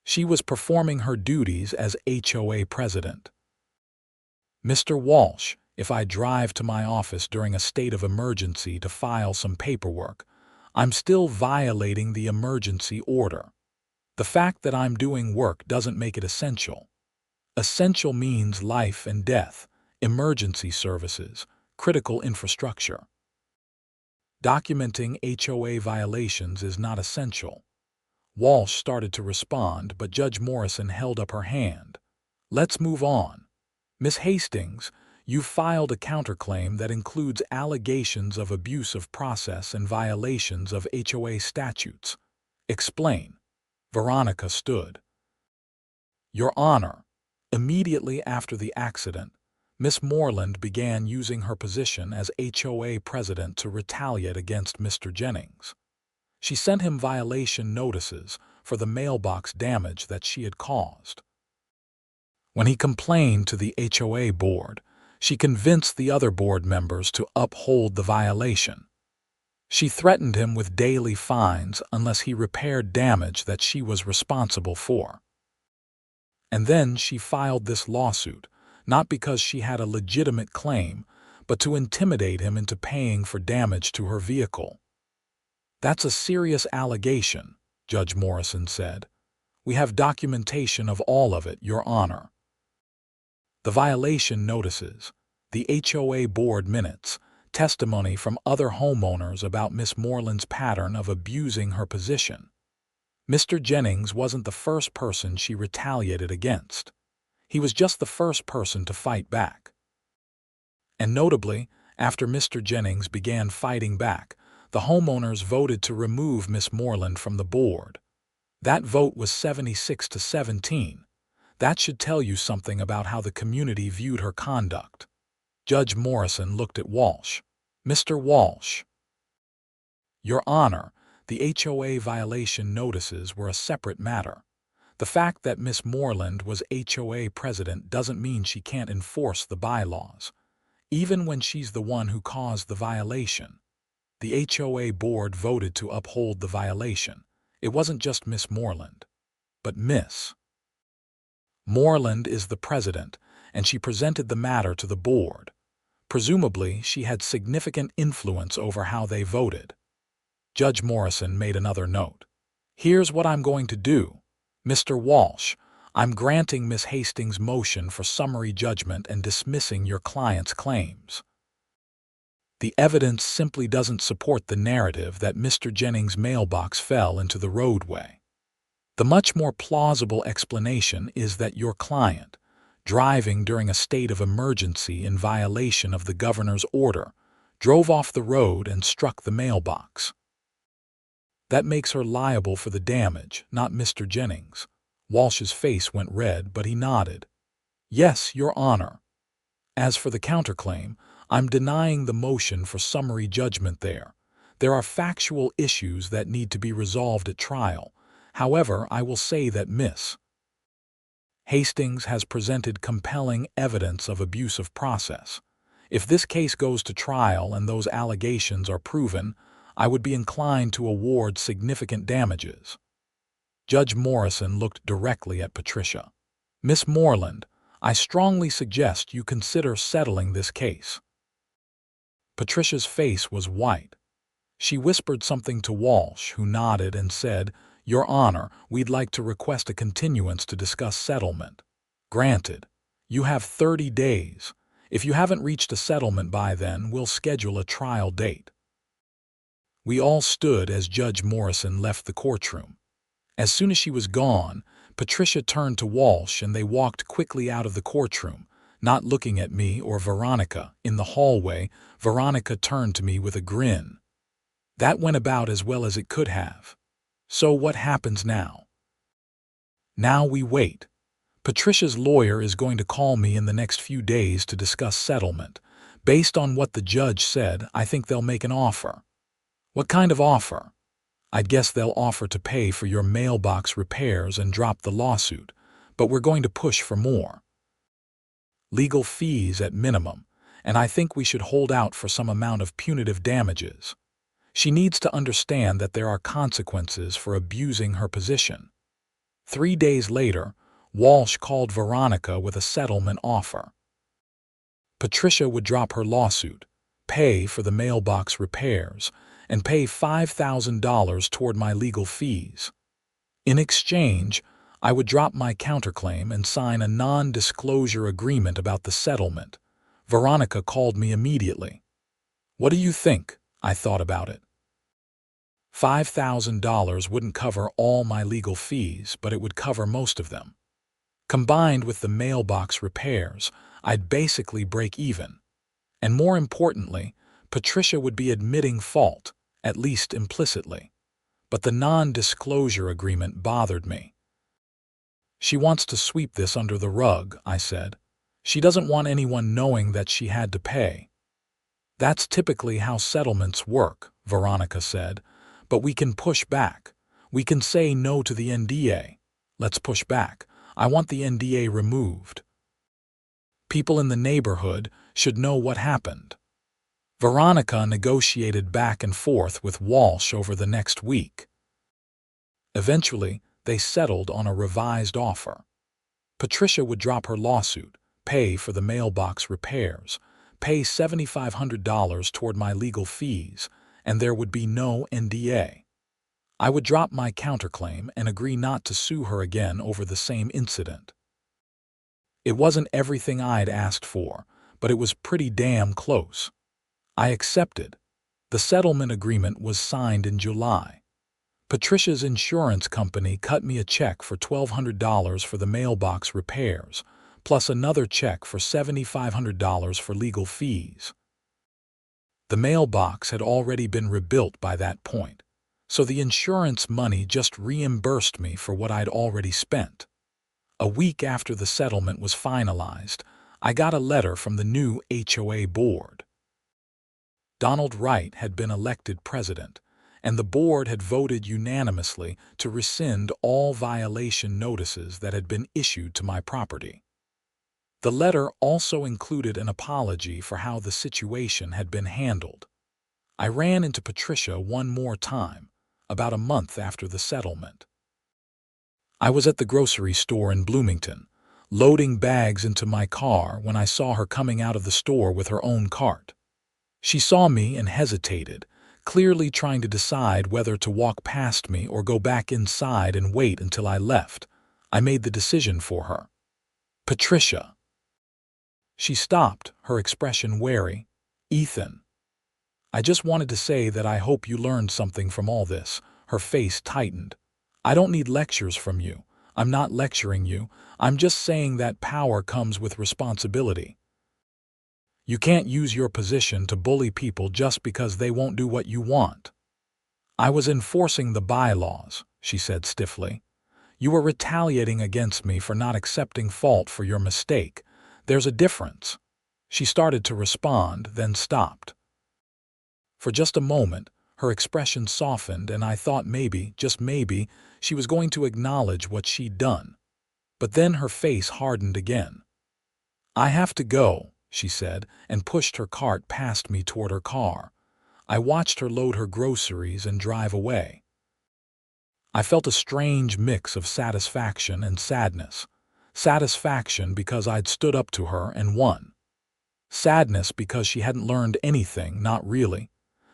She was performing her duties as HOA president. Mr. Walsh, if I drive to my office during a state of emergency to file some paperwork, I'm still violating the emergency order. The fact that I'm doing work doesn't make it essential. Essential means life and death, emergency services, critical infrastructure. Documenting HOA violations is not essential. Walsh started to respond, but Judge Morrison held up her hand. Let's move on. Miss Hastings, you've filed a counterclaim that includes allegations of abuse of process and violations of HOA statutes. Explain. Veronica stood. Your Honor, immediately after the accident, Miss Moreland began using her position as HOA president to retaliate against Mr. Jennings. She sent him violation notices for the mailbox damage that she had caused. When he complained to the HOA board, she convinced the other board members to uphold the violation. She threatened him with daily fines unless he repaired damage that she was responsible for. And then she filed this lawsuit, not because she had a legitimate claim, but to intimidate him into paying for damage to her vehicle. That's a serious allegation, Judge Morrison said. We have documentation of all of it, Your Honor. The violation notices, the HOA board minutes, testimony from other homeowners about Miss Moreland's pattern of abusing her position. Mr. Jennings wasn't the first person she retaliated against. He was just the first person to fight back. And notably, after Mr. Jennings began fighting back, the homeowners voted to remove Miss Moreland from the board. That vote was 76-17. That should tell you something about how the community viewed her conduct. Judge Morrison looked at Walsh. Mr. Walsh. Your Honor, the HOA violation notices were a separate matter. The fact that Miss Moreland was HOA president doesn't mean she can't enforce the bylaws, even when she's the one who caused the violation. The HOA board voted to uphold the violation. It wasn't just Miss Moreland, but Miss Moreland is the president, and she presented the matter to the board. Presumably, she had significant influence over how they voted. Judge Morrison made another note. Here's what I'm going to do. Mr. Walsh, I'm granting Miss Hastings' motion for summary judgment and dismissing your client's claims. The evidence simply doesn't support the narrative that Mr. Jennings' mailbox fell into the roadway. The much more plausible explanation is that your client, driving during a state of emergency in violation of the governor's order, drove off the road and struck the mailbox. That makes her liable for the damage, not Mr. Jennings. Walsh's face went red, but he nodded. Yes, Your Honor. As for the counterclaim, I'm denying the motion for summary judgment there. There are factual issues that need to be resolved at trial. However, I will say that Miss Hastings has presented compelling evidence of abuse of process. If this case goes to trial and those allegations are proven, I would be inclined to award significant damages. Judge Morrison looked directly at Patricia. Miss Moreland, I strongly suggest you consider settling this case. Patricia's face was white. She whispered something to Walsh, who nodded and said, Your Honor, we'd like to request a continuance to discuss settlement. Granted. You have 30 days. If you haven't reached a settlement by then, we'll schedule a trial date. We all stood as Judge Morrison left the courtroom. As soon as she was gone, Patricia turned to Walsh and they walked quickly out of the courtroom, not looking at me or Veronica. In the hallway, Veronica turned to me with a grin. That went about as well as it could have. So what happens now? Now we wait. Patricia's lawyer is going to call me in the next few days to discuss settlement. Based on what the judge said, I think they'll make an offer. What kind of offer? I'd guess they'll offer to pay for your mailbox repairs and drop the lawsuit, but we're going to push for more. Legal fees at minimum, and I think we should hold out for some amount of punitive damages. She needs to understand that there are consequences for abusing her position. 3 days later, Walsh called Veronica with a settlement offer. Patricia would drop her lawsuit, pay for the mailbox repairs, and pay $5,000 toward my legal fees. In exchange, I would drop my counterclaim and sign a non-disclosure agreement about the settlement. Veronica called me immediately. "What do you think?" I thought about it. $5,000 wouldn't cover all my legal fees, but it would cover most of them. Combined with the mailbox repairs, I'd basically break even. And more importantly, Patricia would be admitting fault, at least implicitly. But the non-disclosure agreement bothered me. "She wants to sweep this under the rug," I said. "She doesn't want anyone knowing that she had to pay." "That's typically how settlements work," Veronica said. "But we can push back. We can say no to the NDA. Let's push back. I want the NDA removed. People in the neighborhood should know what happened." Veronica negotiated back and forth with Walsh over the next week. Eventually, they settled on a revised offer. Patricia would drop her lawsuit, pay for the mailbox repairs, pay $7,500 toward my legal fees, and there would be no NDA. I would drop my counterclaim and agree not to sue her again over the same incident. It wasn't everything I'd asked for, but it was pretty damn close. I accepted. The settlement agreement was signed in July. Patricia's insurance company cut me a check for $1,200 for the mailbox repairs, plus another check for $7,500 for legal fees. The mailbox had already been rebuilt by that point, so the insurance money just reimbursed me for what I'd already spent. A week after the settlement was finalized, I got a letter from the new HOA board. Donald Wright had been elected president, and the board had voted unanimously to rescind all violation notices that had been issued to my property. The letter also included an apology for how the situation had been handled. I ran into Patricia one more time, about a month after the settlement. I was at the grocery store in Bloomington, loading bags into my car when I saw her coming out of the store with her own cart. She saw me and hesitated, clearly trying to decide whether to walk past me or go back inside and wait until I left. I made the decision for her. "Patricia." She stopped, her expression wary. "Ethan." "I just wanted to say that I hope you learned something from all this." Her face tightened. "I don't need lectures from you. I'm not lecturing you. I'm just saying that power comes with responsibility. You can't use your position to bully people just because they won't do what you want." "I was enforcing the bylaws," she said stiffly. "You were retaliating against me for not accepting fault for your mistake. There's a difference." She started to respond, then stopped. For just a moment, her expression softened and I thought maybe, just maybe, she was going to acknowledge what she'd done. But then her face hardened again. "I have to go," she said, and pushed her cart past me toward her car. I watched her load her groceries and drive away. I felt a strange mix of satisfaction and sadness. Satisfaction because I'd stood up to her and won. Sadness because she hadn't learned anything, not really.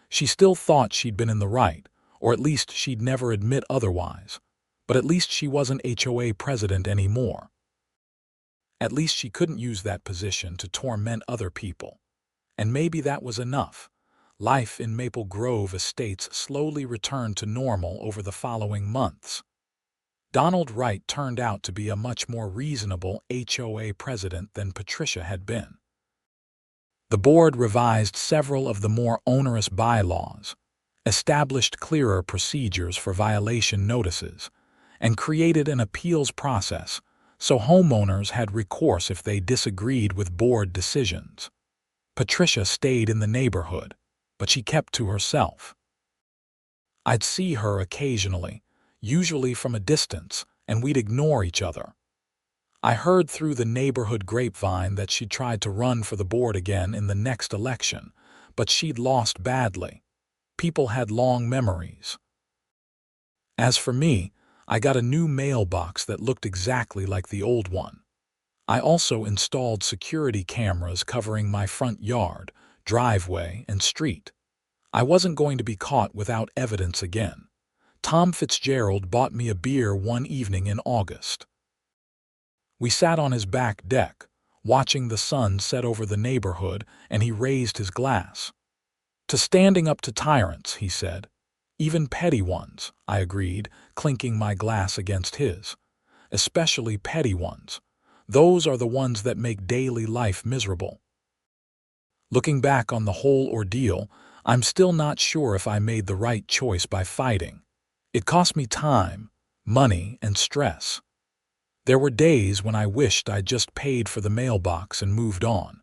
She still thought she'd been in the right, or at least she'd never admit otherwise. But at least she wasn't HOA president anymore. At least she couldn't use that position to torment other people. And maybe that was enough. Life in Maple Grove Estates slowly returned to normal over the following months. Donald Wright turned out to be a much more reasonable HOA president than Patricia had been. The board revised several of the more onerous bylaws, established clearer procedures for violation notices, and created an appeals process so homeowners had recourse if they disagreed with board decisions. Patricia stayed in the neighborhood, but she kept to herself. I'd see her occasionally, usually from a distance, and we'd ignore each other. I heard through the neighborhood grapevine that she'd tried to run for the board again in the next election, but she'd lost badly. People had long memories. As for me, I got a new mailbox that looked exactly like the old one. I also installed security cameras covering my front yard, driveway, and street. I wasn't going to be caught without evidence again. Tom Fitzgerald bought me a beer one evening in August. We sat on his back deck, watching the sun set over the neighborhood, and he raised his glass. "To standing up to tyrants," he said. "Even petty ones," I agreed, clinking my glass against his. "Especially petty ones. Those are the ones that make daily life miserable." Looking back on the whole ordeal, I'm still not sure if I made the right choice by fighting. It cost me time, money, and stress. There were days when I wished I'd just paid for the mailbox and moved on.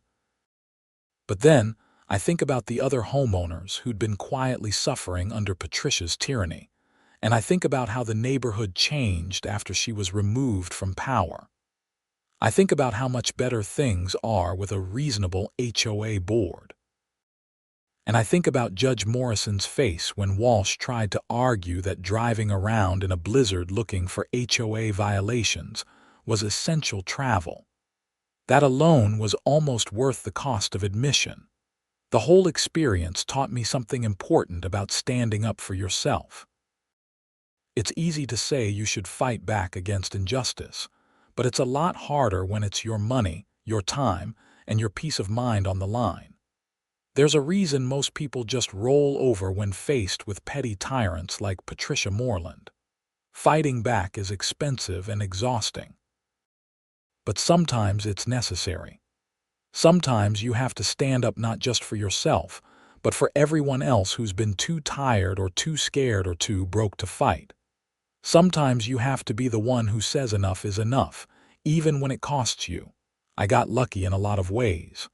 But then, I think about the other homeowners who'd been quietly suffering under Patricia's tyranny, and I think about how the neighborhood changed after she was removed from power. I think about how much better things are with a reasonable HOA board. And I think about Judge Morrison's face when Walsh tried to argue that driving around in a blizzard looking for HOA violations was essential travel. That alone was almost worth the cost of admission. The whole experience taught me something important about standing up for yourself. It's easy to say you should fight back against injustice, but it's a lot harder when it's your money, your time, and your peace of mind on the line. There's a reason most people just roll over when faced with petty tyrants like Patricia Moreland. Fighting back is expensive and exhausting. But sometimes it's necessary. Sometimes you have to stand up not just for yourself, but for everyone else who's been too tired or too scared or too broke to fight. Sometimes you have to be the one who says enough is enough, even when it costs you. I got lucky in a lot of ways.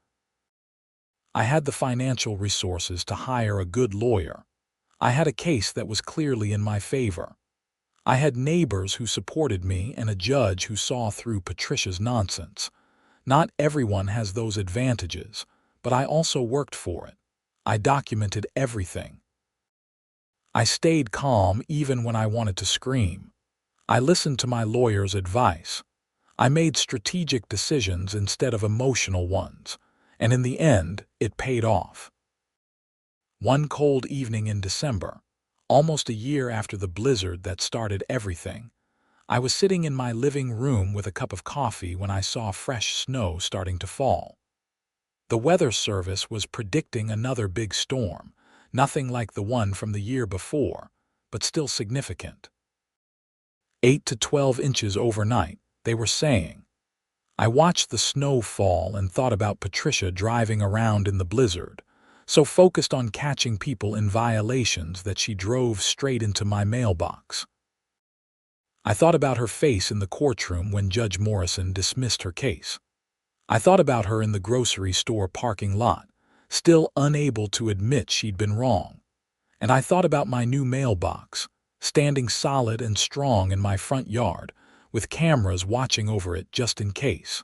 I had the financial resources to hire a good lawyer. I had a case that was clearly in my favor. I had neighbors who supported me and a judge who saw through Patricia's nonsense. Not everyone has those advantages, but I also worked for it. I documented everything. I stayed calm even when I wanted to scream. I listened to my lawyer's advice. I made strategic decisions instead of emotional ones, and in the end, it paid off. One cold evening in December, almost a year after the blizzard that started everything, I was sitting in my living room with a cup of coffee when I saw fresh snow starting to fall. The weather service was predicting another big storm, nothing like the one from the year before, but still significant. 8 to 12 inches overnight, they were saying. I watched the snow fall and thought about Patricia driving around in the blizzard, so focused on catching people in violations that she drove straight into my mailbox. I thought about her face in the courtroom when Judge Morrison dismissed her case. I thought about her in the grocery store parking lot, still unable to admit she'd been wrong. And I thought about my new mailbox, standing solid and strong in my front yard, with cameras watching over it just in case.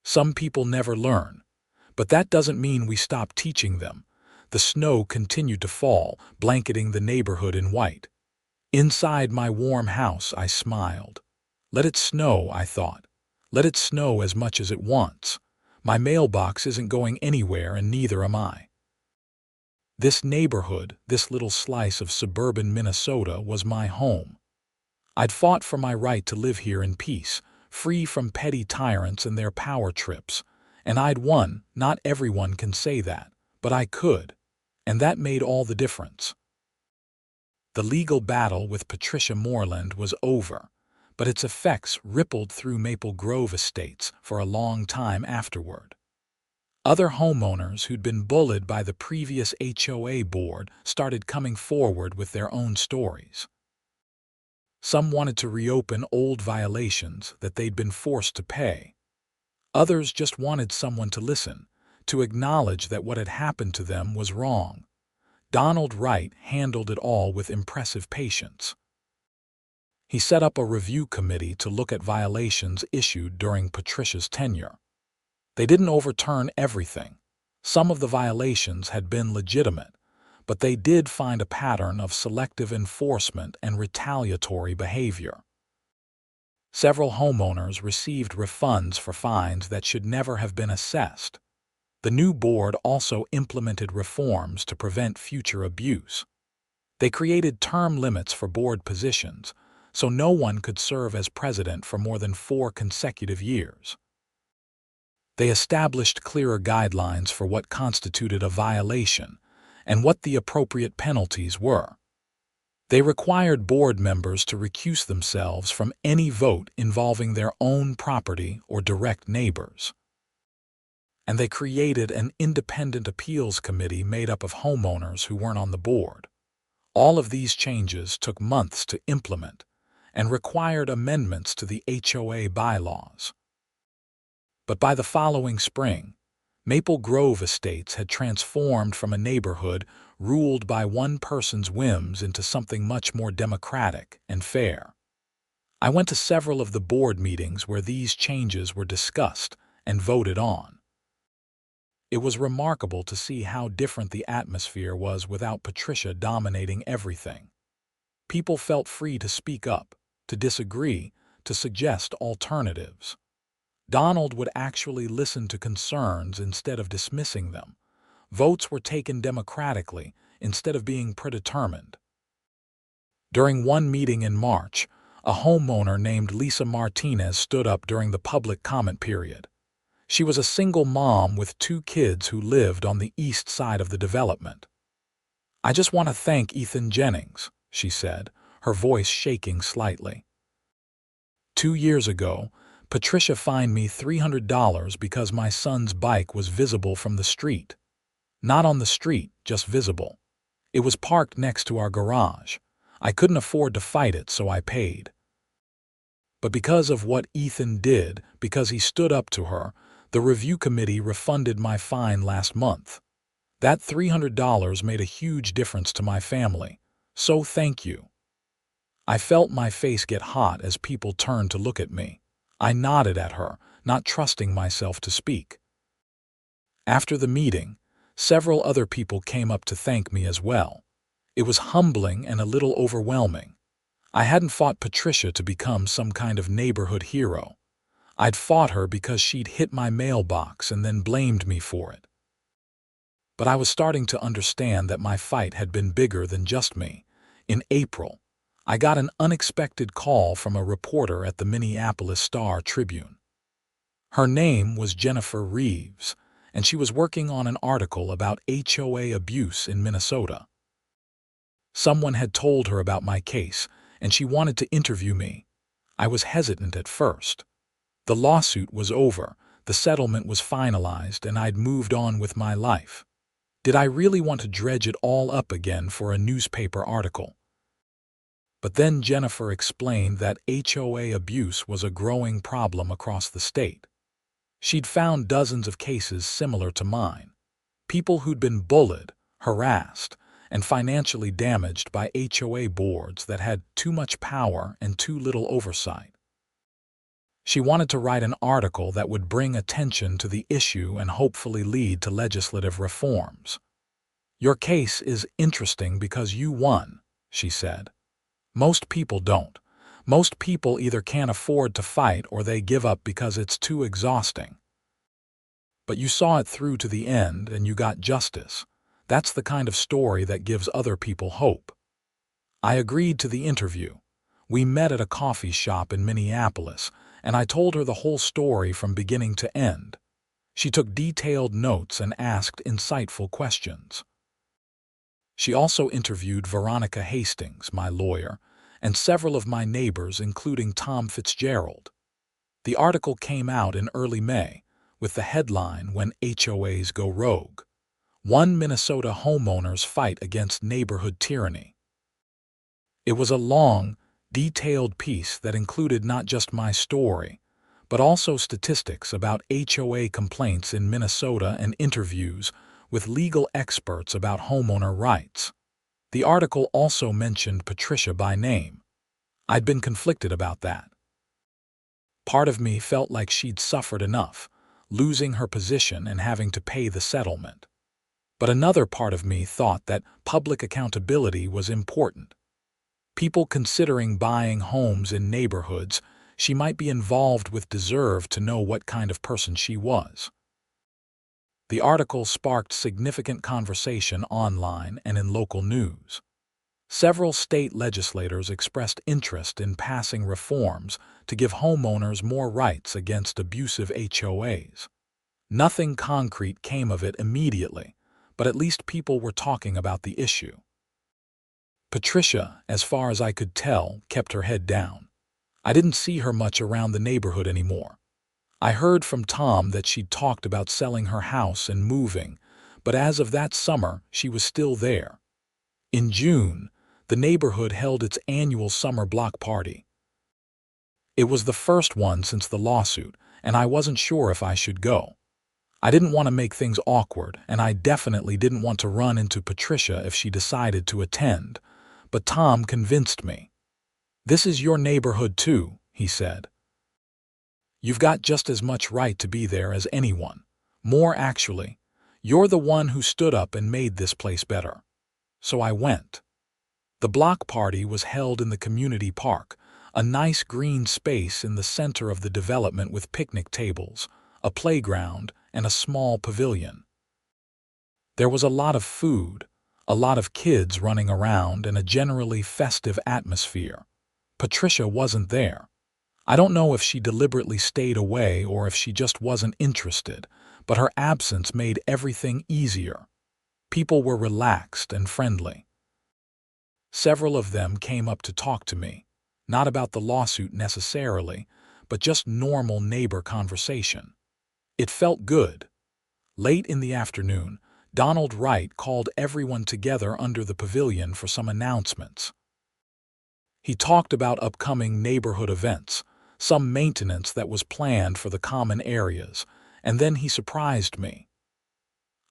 Some people never learn, but that doesn't mean we stop teaching them. The snow continued to fall, blanketing the neighborhood in white. Inside my warm house, I smiled. Let it snow, I thought. Let it snow as much as it wants. My mailbox isn't going anywhere, and neither am I. This neighborhood, this little slice of suburban Minnesota, was my home. I'd fought for my right to live here in peace, free from petty tyrants and their power trips, and I'd won. Not everyone can say that, but I could, and that made all the difference. The legal battle with Patricia Moreland was over, but its effects rippled through Maple Grove estates for a long time afterward. Other homeowners who'd been bullied by the previous HOA board started coming forward with their own stories. Some wanted to reopen old violations that they'd been forced to pay. Others just wanted someone to listen, to acknowledge that what had happened to them was wrong. Donald Wright handled it all with impressive patience. He set up a review committee to look at violations issued during Patricia's tenure. They didn't overturn everything. Some of the violations had been legitimate, but they did find a pattern of selective enforcement and retaliatory behavior. Several homeowners received refunds for fines that should never have been assessed. The new board also implemented reforms to prevent future abuse. They created term limits for board positions, so no one could serve as president for more than 4 consecutive years. They established clearer guidelines for what constituted a violation and what the appropriate penalties were. They required board members to recuse themselves from any vote involving their own property or direct neighbors. And they created an independent appeals committee made up of homeowners who weren't on the board. All of these changes took months to implement and required amendments to the HOA bylaws. But by the following spring, Maple Grove Estates had transformed from a neighborhood ruled by one person's whims into something much more democratic and fair. I went to several of the board meetings where these changes were discussed and voted on. It was remarkable to see how different the atmosphere was without Patricia dominating everything. People felt free to speak up, to disagree, to suggest alternatives. Donald would actually listen to concerns instead of dismissing them. Votes were taken democratically instead of being predetermined. During one meeting in March, a homeowner named Lisa Martinez stood up during the public comment period. She was a single mom with 2 kids who lived on the east side of the development. "I just want to thank Ethan Jennings," she said, her voice shaking slightly. "2 years ago, Patricia fined me $300 because my son's bike was visible from the street. Not on the street, just visible. It was parked next to our garage. I couldn't afford to fight it, so I paid. But because of what Ethan did, because he stood up to her, the review committee refunded my fine last month. That $300 made a huge difference to my family. So thank you." I felt my face get hot as people turned to look at me. I nodded at her, not trusting myself to speak. After the meeting, several other people came up to thank me as well. It was humbling and a little overwhelming. I hadn't fought Patricia to become some kind of neighborhood hero. I'd fought her because she'd hit my mailbox and then blamed me for it. But I was starting to understand that my fight had been bigger than just me. In April, I got an unexpected call from a reporter at the Minneapolis Star-Tribune. Her name was Jennifer Reeves, and she was working on an article about HOA abuse in Minnesota. Someone had told her about my case, and she wanted to interview me. I was hesitant at first. The lawsuit was over, the settlement was finalized, and I'd moved on with my life. Did I really want to dredge it all up again for a newspaper article? But then Jennifer explained that HOA abuse was a growing problem across the state. She'd found dozens of cases similar to mine. People who'd been bullied, harassed, and financially damaged by HOA boards that had too much power and too little oversight. She wanted to write an article that would bring attention to the issue and hopefully lead to legislative reforms. "Your case is interesting because you won," she said. "Most people don't. Most people either can't afford to fight or they give up because it's too exhausting. But you saw it through to the end and you got justice. That's the kind of story that gives other people hope." I agreed to the interview. We met at a coffee shop in Minneapolis, and I told her the whole story from beginning to end. She took detailed notes and asked insightful questions. She also interviewed Veronica Hastings, my lawyer, and several of my neighbors, including Tom Fitzgerald. The article came out in early May, with the headline, "When HOAs Go Rogue. One Minnesota Homeowners Fight Against Neighborhood Tyranny." It was a long, detailed piece that included not just my story, but also statistics about HOA complaints in Minnesota and interviews with legal experts about homeowner rights. The article also mentioned Patricia by name. I'd been conflicted about that. Part of me felt like she'd suffered enough, losing her position and having to pay the settlement. But another part of me thought that public accountability was important. People considering buying homes in neighborhoods she might be involved with deserved to know what kind of person she was. The article sparked significant conversation online and in local news. Several state legislators expressed interest in passing reforms to give homeowners more rights against abusive HOAs. Nothing concrete came of it immediately, but at least people were talking about the issue. Patricia, as far as I could tell, kept her head down. I didn't see her much around the neighborhood anymore. I heard from Tom that she'd talked about selling her house and moving, but as of that summer, she was still there. In June, the neighborhood held its annual summer block party. It was the first one since the lawsuit, and I wasn't sure if I should go. I didn't want to make things awkward, and I definitely didn't want to run into Patricia if she decided to attend, but Tom convinced me. "This is your neighborhood too," he said. "You've got just as much right to be there as anyone. More, actually. You're the one who stood up and made this place better." So I went. The block party was held in the community park, a nice green space in the center of the development with picnic tables, a playground, and a small pavilion. There was a lot of food, a lot of kids running around, and a generally festive atmosphere. Patricia wasn't there. I don't know if she deliberately stayed away or if she just wasn't interested, but her absence made everything easier. People were relaxed and friendly. Several of them came up to talk to me, not about the lawsuit necessarily, but just normal neighbor conversation. It felt good. Late in the afternoon, Donald Wright called everyone together under the pavilion for some announcements. He talked about upcoming neighborhood events, some maintenance that was planned for the common areas, and then he surprised me.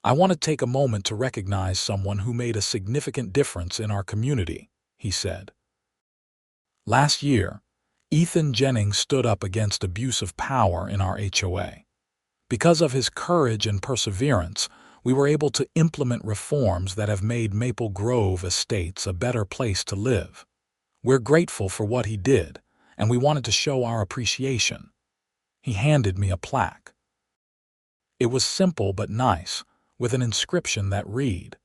"I want to take a moment to recognize someone who made a significant difference in our community," he said. "Last year, Ethan Jennings stood up against abuse of power in our HOA. Because of his courage and perseverance, we were able to implement reforms that have made Maple Grove Estates a better place to live. We're grateful for what he did, and we wanted to show our appreciation." He handed me a plaque. It was simple but nice, with an inscription that read,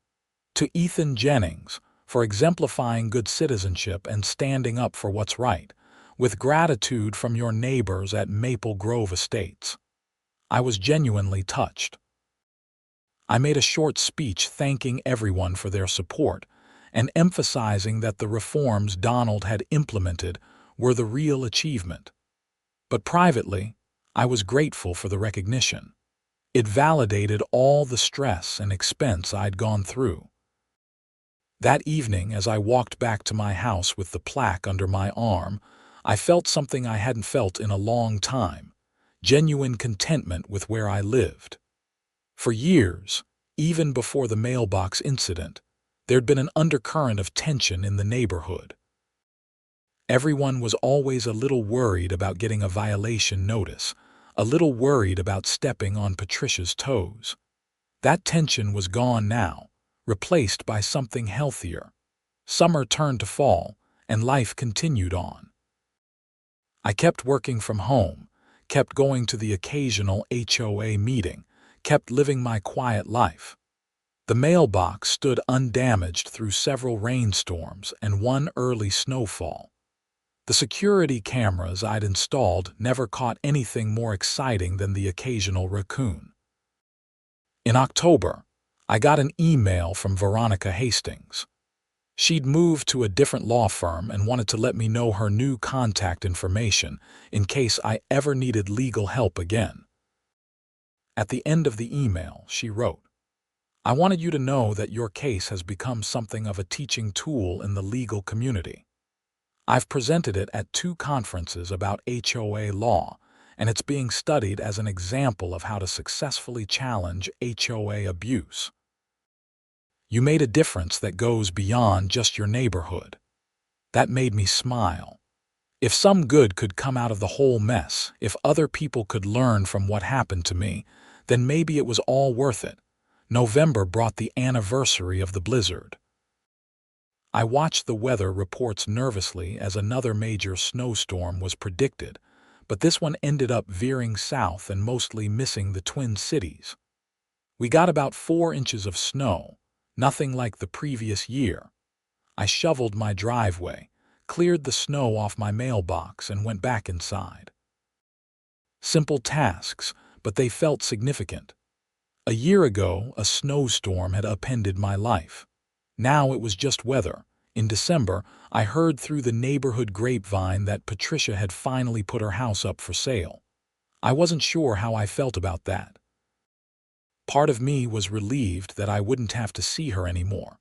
"To Ethan Jennings, for exemplifying good citizenship and standing up for what's right, with gratitude from your neighbors at Maple Grove Estates." I was genuinely touched. I made a short speech thanking everyone for their support and emphasizing that the reforms Donald had implemented were the real achievement. But privately, I was grateful for the recognition. It validated all the stress and expense I'd gone through. That evening, as I walked back to my house with the plaque under my arm, I felt something I hadn't felt in a long time: genuine contentment with where I lived. For years, even before the mailbox incident, there'd been an undercurrent of tension in the neighborhood. Everyone was always a little worried about getting a violation notice, a little worried about stepping on Patricia's toes. That tension was gone now, replaced by something healthier. Summer turned to fall, and life continued on. I kept working from home, kept going to the occasional HOA meeting, kept living my quiet life. The mailbox stood undamaged through several rainstorms and one early snowfall. The security cameras I'd installed never caught anything more exciting than the occasional raccoon. In October, I got an email from Veronica Hastings. She'd moved to a different law firm and wanted to let me know her new contact information in case I ever needed legal help again. At the end of the email, she wrote, "I wanted you to know that your case has become something of a teaching tool in the legal community. I've presented it at 2 conferences about HOA law, and it's being studied as an example of how to successfully challenge HOA abuse. You made a difference that goes beyond just your neighborhood." That made me smile. If some good could come out of the whole mess, if other people could learn from what happened to me, then maybe it was all worth it. November brought the anniversary of the blizzard. I watched the weather reports nervously as another major snowstorm was predicted, but this one ended up veering south and mostly missing the Twin Cities. We got about 4 inches of snow, nothing like the previous year. I shoveled my driveway, cleared the snow off my mailbox, and went back inside. Simple tasks, but they felt significant. A year ago, a snowstorm had upended my life. Now it was just weather. In December, I heard through the neighborhood grapevine that Patricia had finally put her house up for sale. I wasn't sure how I felt about that. Part of me was relieved that I wouldn't have to see her anymore.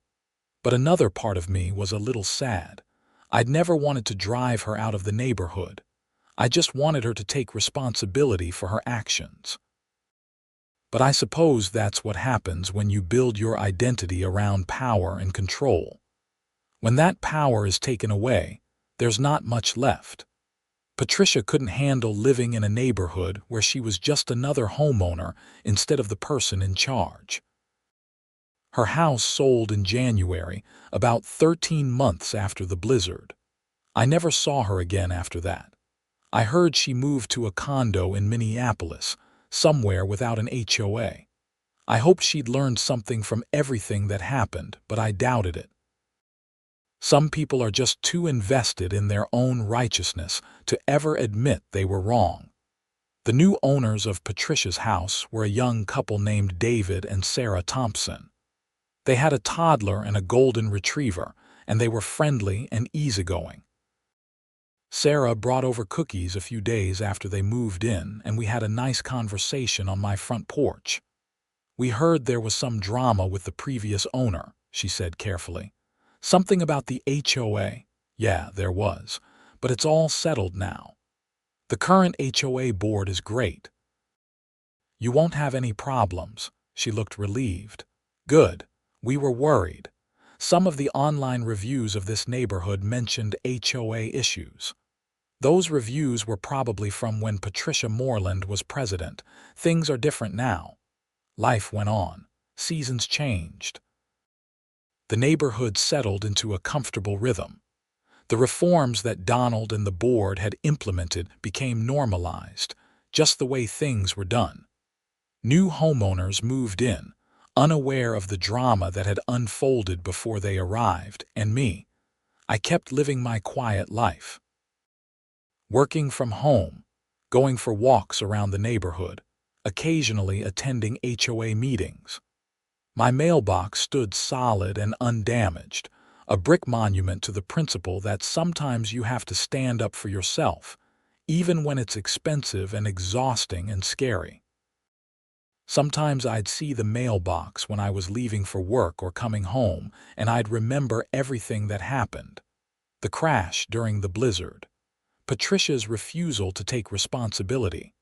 But another part of me was a little sad. I'd never wanted to drive her out of the neighborhood. I just wanted her to take responsibility for her actions. But I suppose that's what happens when you build your identity around power and control. When that power is taken away, there's not much left. Patricia couldn't handle living in a neighborhood where she was just another homeowner instead of the person in charge. Her house sold in January, about 13 months after the blizzard. I never saw her again after that. I heard she moved to a condo in Minneapolis, somewhere without an HOA. I hoped she'd learned something from everything that happened, but I doubted it. Some people are just too invested in their own righteousness to ever admit they were wrong. The new owners of Patricia's house were a young couple named David and Sarah Thompson. They had a toddler and a golden retriever, and they were friendly and easygoing. Sarah brought over cookies a few days after they moved in, and we had a nice conversation on my front porch. "We heard there was some drama with the previous owner," she said carefully. "Something about the HOA. Yeah, there was, but it's all settled now. The current HOA board is great. You won't have any problems." She looked relieved. "Good. We were worried. Some of the online reviews of this neighborhood mentioned HOA issues. Those reviews were probably from when Patricia Moreland was president. Things are different now." Life went on. Seasons changed. The neighborhood settled into a comfortable rhythm. The reforms that Donald and the board had implemented became normalized, just the way things were done. New homeowners moved in, unaware of the drama that had unfolded before they arrived, and me. I kept living my quiet life. Working from home, going for walks around the neighborhood, occasionally attending HOA meetings. My mailbox stood solid and undamaged, a brick monument to the principle that sometimes you have to stand up for yourself, even when it's expensive and exhausting and scary. Sometimes I'd see the mailbox when I was leaving for work or coming home, and I'd remember everything that happened. The crash during the blizzard, Patricia's refusal to take responsibility,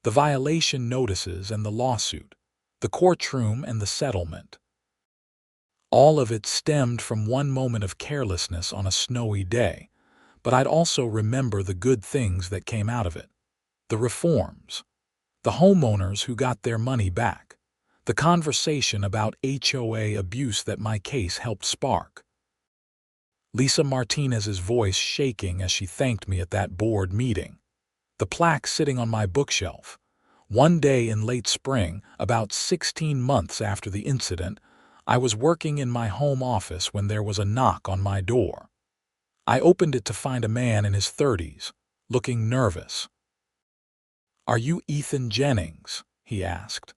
the violation notices and the lawsuit, the courtroom and the settlement. All of it stemmed from one moment of carelessness on a snowy day, but I'd also remember the good things that came out of it. The reforms, the homeowners who got their money back, the conversation about HOA abuse that my case helped spark. Lisa Martinez's voice shaking as she thanked me at that board meeting. The plaque sitting on my bookshelf. One day in late spring, about 16 months after the incident, I was working in my home office when there was a knock on my door. I opened it to find a man in his 30s, looking nervous. "Are you Ethan Jennings?" he asked.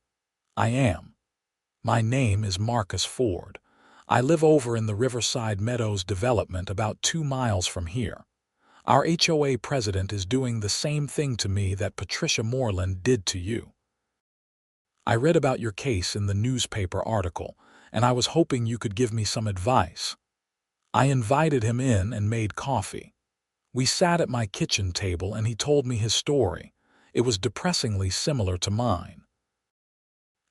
"I am." My name is Marcus Ford. I live over in the Riverside Meadows development about 2 miles from here. Our HOA president is doing the same thing to me that Patricia Moreland did to you. I read about your case in the newspaper article, and I was hoping you could give me some advice. I invited him in and made coffee. We sat at my kitchen table and he told me his story. It was depressingly similar to mine.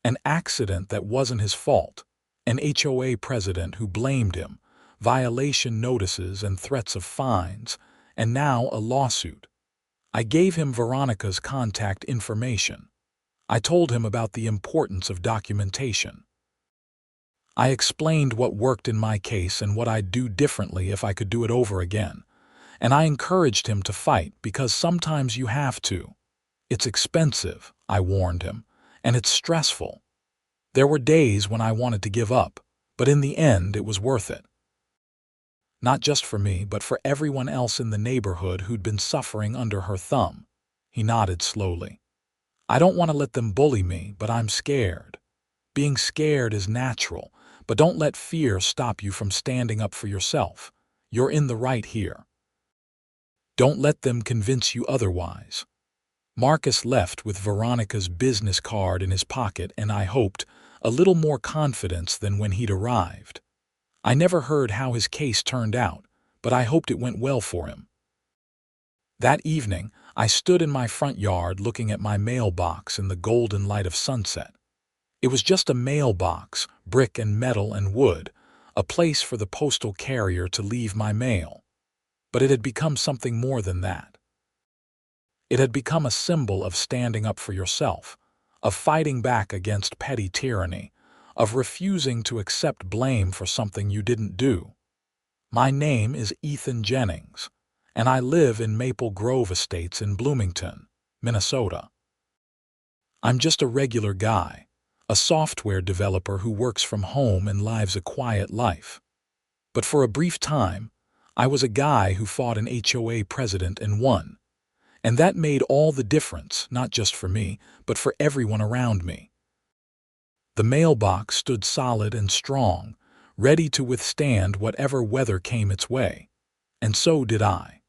An accident that wasn't his fault, an HOA president who blamed him, violation notices and threats of fines, and now a lawsuit. I gave him Veronica's contact information. I told him about the importance of documentation. I explained what worked in my case and what I'd do differently if I could do it over again. And I encouraged him to fight because sometimes you have to. It's expensive, I warned him, and it's stressful. There were days when I wanted to give up, but in the end it was worth it. Not just for me, but for everyone else in the neighborhood who'd been suffering under her thumb. He nodded slowly. I don't want to let them bully me, but I'm scared. Being scared is natural, but don't let fear stop you from standing up for yourself. You're in the right here. Don't let them convince you otherwise. Marcus left with Veronica's business card in his pocket, and I hoped a little more confidence than when he'd arrived. I never heard how his case turned out, but I hoped it went well for him. That evening, I stood in my front yard looking at my mailbox in the golden light of sunset. It was just a mailbox, brick and metal and wood, a place for the postal carrier to leave my mail. But it had become something more than that. It had become a symbol of standing up for yourself, of fighting back against petty tyranny, of refusing to accept blame for something you didn't do. My name is Ethan Jennings, and I live in Maple Grove Estates in Bloomington, Minnesota. I'm just a regular guy, a software developer who works from home and lives a quiet life. But for a brief time, I was a guy who fought an HOA president and won. And that made all the difference, not just for me, but for everyone around me. The mailbox stood solid and strong, ready to withstand whatever weather came its way. And so did I.